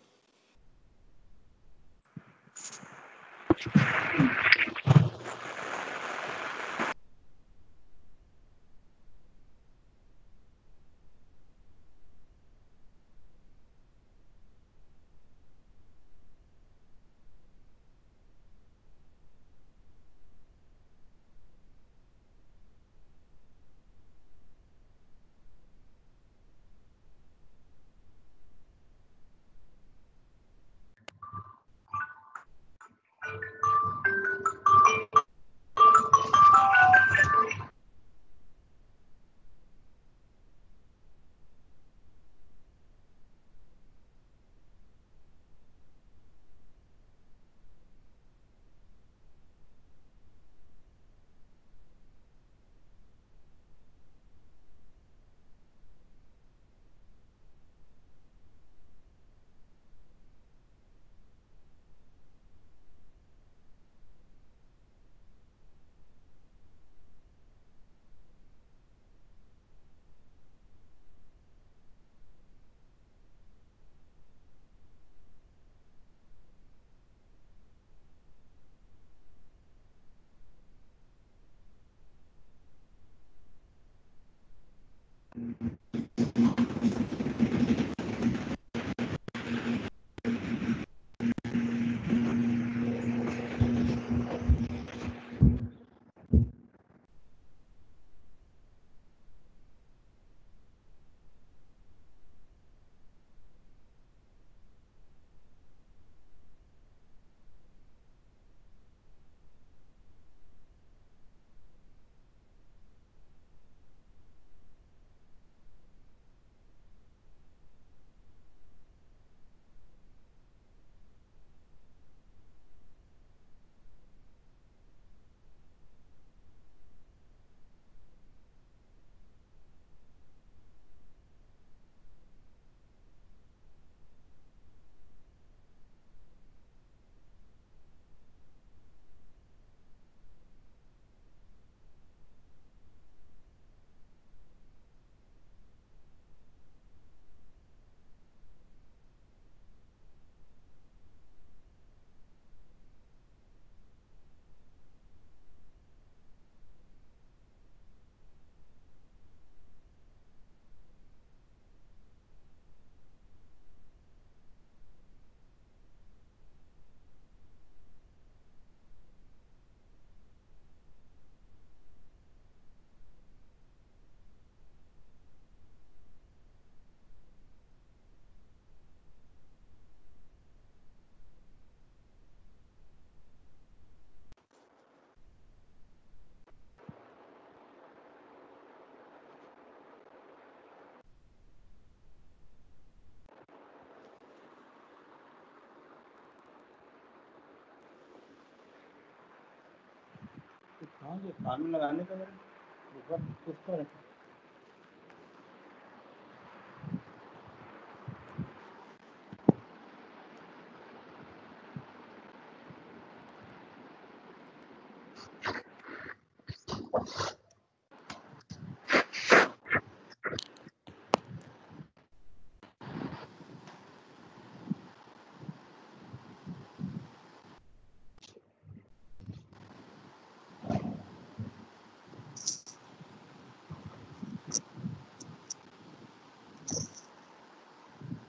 कहाँ से कान में लगाने का ऊपर किस पर है?